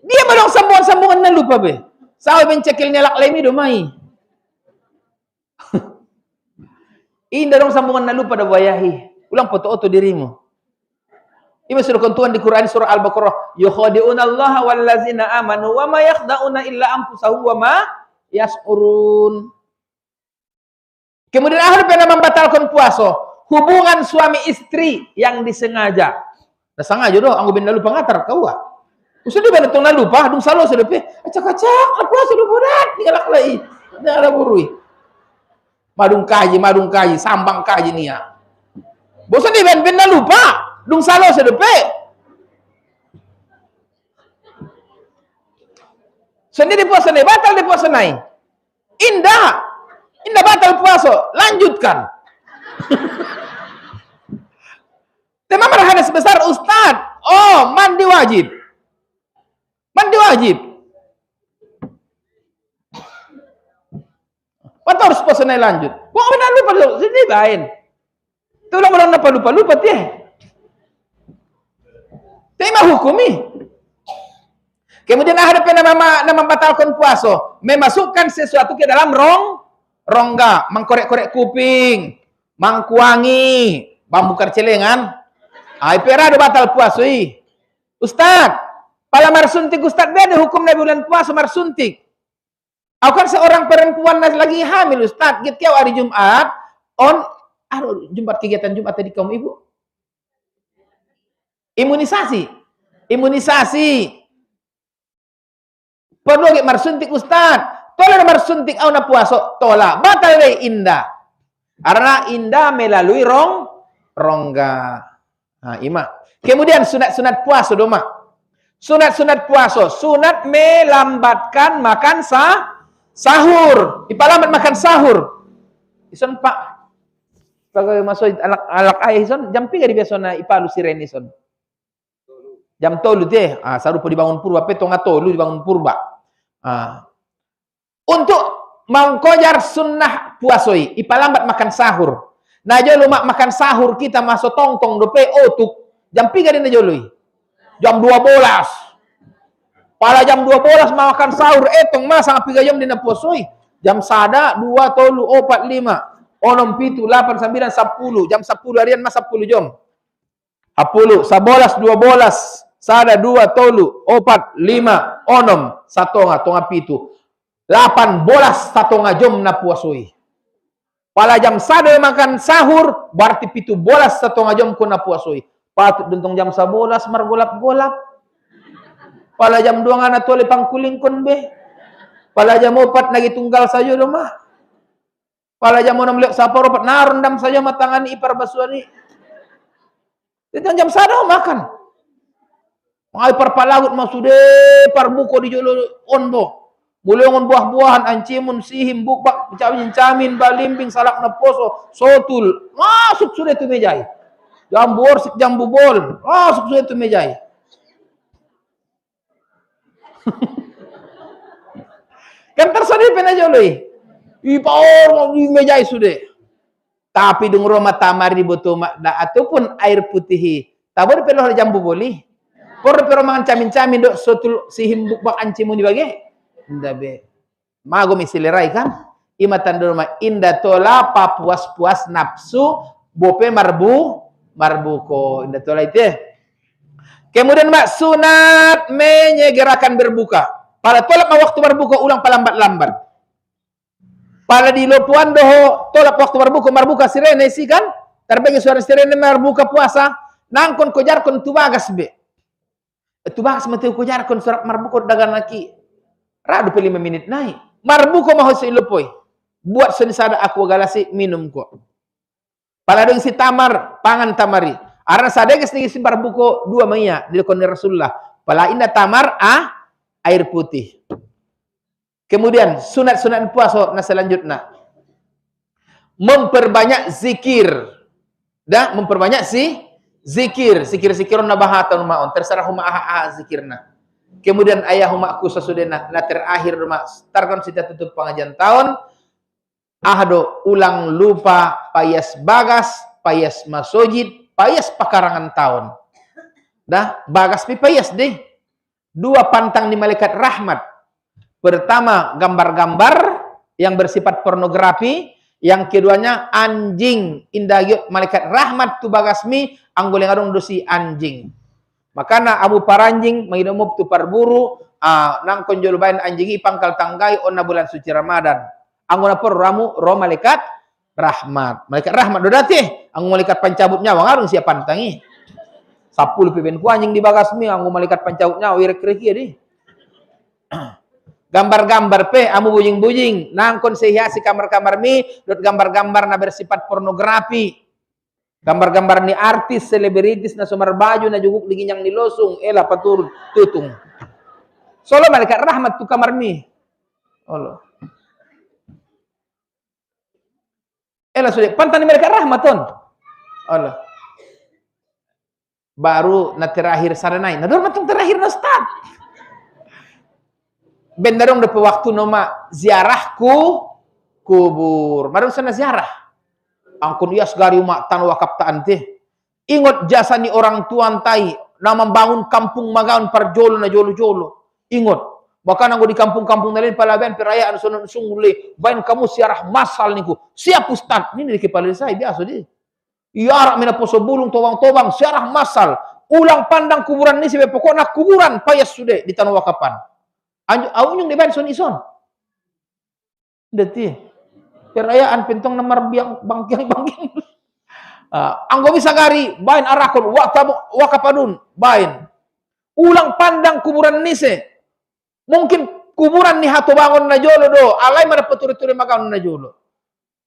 Dia belum sambungan-sambungan nalupa be. Sawi bencekil nyalak lemi do mai. Indah dong sambungan nalupa do bayahi. Ulang foto-foto dirimu. Ini sudah Tuhan di Quran surah Al-Baqarah, yukhadi'una Allah wallazina amanu wa ma yakhda'una illa anfusahum wa ma yash'urun. Kemudian akhir pernah membatalkan puasa, hubungan suami istri yang disengaja. Nah sengaja doh, anggo ben lupa ngatar kau ah. Sudah ben tong lupa, dung salo sudah pe, acak-acak puasa do bodat ningalak lai. Ningala burui. Madung kaji, sambang kaji nia. Bosan di ben lupa. Dung salo sedepe. Sendiri puasa nih, batal di puasa naik. Indah batal puasa, lanjutkan. Tema marhanes besar Ustad. Oh, mandi wajib. Apa harus puasa naik lanjut? Kok benar lupa sini lain. Tulang orang lupa teh. Tema hukumi. Kemudian hadapnya nama membatalkan puasa, memasukkan sesuatu ke dalam rongga, mengkorek-korek kuping, mangkuangi, bambu kercelengan. Ai pera ada batal puasa. Ustaz, pala marsuntik Ustaz beda hukum na bulan puasa marsuntik. Aku kan seorang perempuan lagi hamil Ustaz, gitu hari Jumat, Jumat kegiatan Jumat tadi kaum ibu. Imunisasi. Perlu ge marsuntik Ustaz. Tola marsuntik au na puasa, tola. Batal deh indah. Karena indah melalui rongga. Nah, ima. Kemudian sunat puasa doma. Sunat puasa, sunat melambatkan makan sahur. Ipalambat makan sahur. Ison Pak. Bagai masuk alak ayah ison jam 3 di biasana ipalu siren ison. Jam tolu teh, sarupa dibangun purba, petonga tolu dibangun purba. Untuk mengkojar sunnah puasoi, ipalambat makan sahur. Nah jolo makan sahur kita masuk tongtong dope otuk. Jam 3 di najoloi. Jam 12. Pada jam 12 makan sahur etong masang 3 jam di puasoi. Jam sada 2 tolu 4 5 onom pitu 8 9 10 jam 10 harian mas 10 jam. 10 11 12 sada, dua, tolu, opat, lima, onom, satonga, tonga pitu, 8 bolas satonga jom na puasoi. Pala jam sada makan sahur, berarti 7 bolas satonga jom ko na puasoi. Patut dentong jam 11 margolap-golap. Pala jam 2 ngana tole pangkuling kon be. Pala jam 4 lagi tunggal saja rumah. Pala jam 6 lihat sapor 4 narendam saja matangani ipar basuani. Dentong jam sada makan. Ay parpalagot masude parbuko di jolo onbo. Mulungon buah-buahan ancimun sihim bukbak camin balimbing salak na poso sotul masuk sudah tu mejai. Jambu orsik jambu bol masuk sudah tu mejai. Kan tersadip na joloi. Ipaor di mejai sudah. Tapi dung roma tamari boto da ataupun air putih. Tabor peloh jambu boli. Pero mangan camin-camin dok sotul sihim bukbak ancimun dibagi. Indah be, mago misilerai kan? Imatan rumah indah tola papuas-puas nafsu bope marbuko indah tola itu. Kemudian mak sunat menyegerakan berbuka. Pada tolak waktu berbuka ulang palambat-lambat. Pada di lopuan doho tolak waktu berbuka sirene sih kan? Terbagi suara sirene berbuka puasa. Nangkon kojarkon tubagas be. Tubagas mati kojarkon surat marbuka dagan laki. Radu pe 5 menit naik. Marbuko maho si ilupoi. Buat senisada aku galasi minum ko. Paladong si tamar, pangan tamari. Arana sadeges ni si marbuko 2 maya dilakon ni Rasulullah. Pala inda tamar air putih. Kemudian sunat-sunat puasa na selanjutnya. Memperbanyak zikir. Dah memperbanyak zikir. Zikir-zikir na bahatan maon. Terserah huma aha zikirna. Kemudian ayah umakku sesudena na terakhir rumah tarkan sida tutup pengajian tahun ahdo ulang lupa payas bagas payas masojid payas pakarangan tahun dah bagas pi payas deh 2 pantang di malaikat rahmat. Pertama gambar-gambar yang bersifat pornografi, yang keduanya anjing indah malaikat rahmat tu bagasmi anggoleng adong dosi anjing. Makana amu paranjing mainumop tu parburu nang konjol bain anjingi pangkal tanggai onna bulan suci Ramadan. Anggona por ramu ro malaikat rahmat. Malaikat rahmat dodati anggo malaikat pancabut nyawa ngarung sia pantangi. 10 piben ku anjing di bagasmi anggo malaikat pancabut nyawa wirek-rek ieu di. Gambar-gambar pe amu bujing-bujing nang kon sehiasi kamar-kamar mi dot gambar-gambar na bersifat pornografi. Gambar-gambar ni artis, selebritis na sumar baju na juguk diginyang nilosong, ela patur tutung. Solo malaikat rahmat tu kamar mi. Allah. Ela sudah pantan malaikat rahmat ton. Allah. Baru na terakhir saranai. Na dorong matang terakhir na start. Bendarong depe waktu noma ziarahku kubur. Marung sana ziarah. Angkun ias gari umak tan wakap taan teh. Ingot jasa ni orang tuan tai na membangun kampung magaun parjolo na jolo-jolo. Ingot. Bahkan anggo di kampung-kampung na lain palaban perayaan sonon sungule bain kamu siarah masal niku. Siap ustad. Ini di kepala saya biasa di. Iarak mina poso bulung tobang-tobang siarah masal. Ulang pandang kuburan ni sebe pokokna kuburan payas sudah di tanah wakapan. Aunyung di bain son ison. Deti. Perayaan pentong nomor bangkiang-bangkiang. Anggo bisa gari, bain arakon, wakapadun, bain. Ulang pandang kuburan nise. Mungkin kuburan ni hatu bangun na jolo do, alay mana peturi-turi makan na jolo.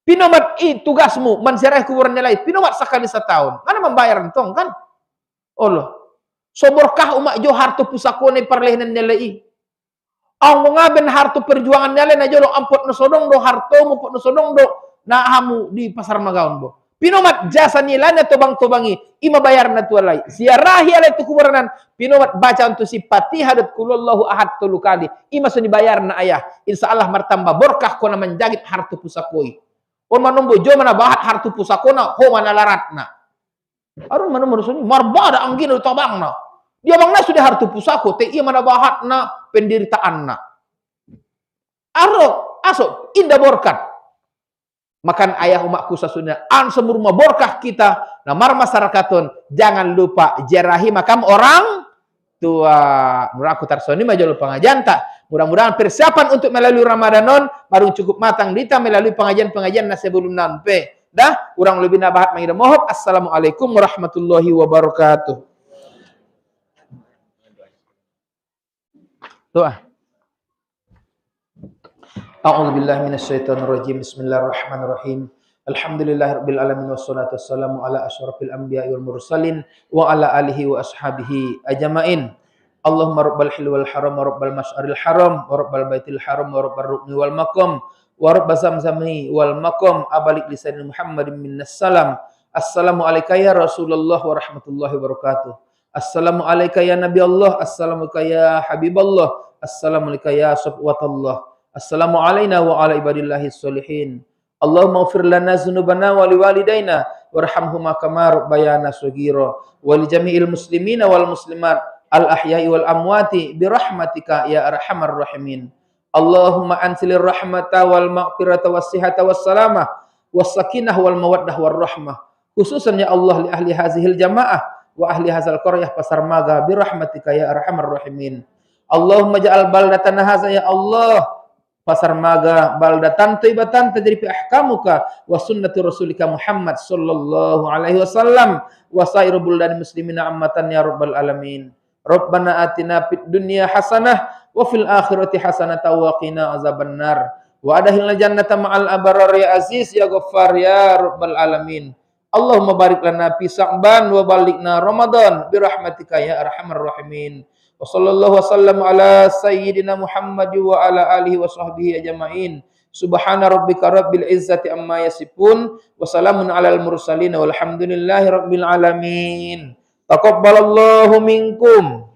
Pinomat tugasmu, menziarahi kuburan nilai, pinomat sekali setahun. Mana membayar entong kan? Allah. Soborkah umak jo harto pusakone parlehinan nilai. Ang mga ben harto perjuangan nila na jolo ampot no sodong do harto mo no sodong do na hamu di pasar magaon bo. Pinomat jasa nila na tobang-tobangi imabayar na tualay. Ziarahi alay tu kuburanan pinomat baca untuk si Fatihah dat kulullahu ahad tulu kali. Ima so dibayar na ayah. Insyaallah martamba berkah ko na manjagit harto pusakoi. On manombo jo mana bahat harto pusakona ho mana laratna. Aron manombo suni marbada anggino tobangna. Dia bangna sudah hartu pusako, te iya mana bahatna penderitaan na. Aro, aso, indah borkat. Makan ayah umakku sasunya, an semurma borkah kita, namar masyarakaton, jangan lupa jerahi makam orang tua muraku tarsoni majolo pengajian tak. Mudah-mudahan persiapan untuk melalui Ramadanon baru cukup matang dita melalui pengajian-pengajian sebelum nampe. Dah, kurang lebih nabahat mengira mohon. Assalamualaikum warahmatullahi wabarakatuh. Doa. A'udzubillahi minasyaitonirrajim. Bismillahirrahmanirrahim. Alhamdulillahirabbil alamin wassalatu wassalamu ala asyrafil anbiya'i wal mursalin wa ala alihi wa ashabihi ajmain. Allahumma rabbal hilli wal haram wa rabbal masy'aril haram wa rabbal baitil haram wa rabbal rukni wal maqam wa rabb zamzami wal maqam abalik lisan Muhammadin minnas salam. Assalamu alayka ya Rasulullah wa rahmatullahi wabarakatuh. Assalamu alayka ya Nabi Allah. Assalamu alayka ya Habiballah. Assalamu alayka ya Safwatullah. Assalamu alayna wa ala ibadillahi sholihin. Allahumma ufir lana zunubana wa liwalidayna warhamhuma kama rabbayana shaghira wa li jami'il muslimina wal muslimat al ahya'i wal amwati birahmatika ya arhamar rahimin. Allahumma anzilir rahmata wal maghfirata was sihhata was salamah was sakinah wal mawaddah war rahmah. Khususan ya Allah li ahli hazihil jamaah wa ahli hazal qaryah Pasar Maga birahmatika ya arhamar rahimin. Allahumma ja'al baldatana hadza ya Allah Pasar Maga baldatan thayyibatan tajri fi ahkamuka wa sunnati rasulika Muhammad sallallahu alaihi wasallam wa sairu buldani muslimina ammatan ya rabbal alamin. Rabbana atina fid dunya hasanah wa fil akhirati hasanah wa qina azabannar wa adkhilna jannata ma'al abrar ya aziz ya ghaffar ya rabbal alamin. Allahumma barik lana fi Sa'ban wa balighna Ramadan bi rahmatika ya arhamar rahimin. Wa sallallahu wasallam ala sayyidina Muhammad wa ala alihi wa sahbihi ajma'in. Subhana rabbika rabbil izzati amma yasifun wa salamun alal mursalin walhamdulillahi rabbil alamin. Taqabbalallahu minkum.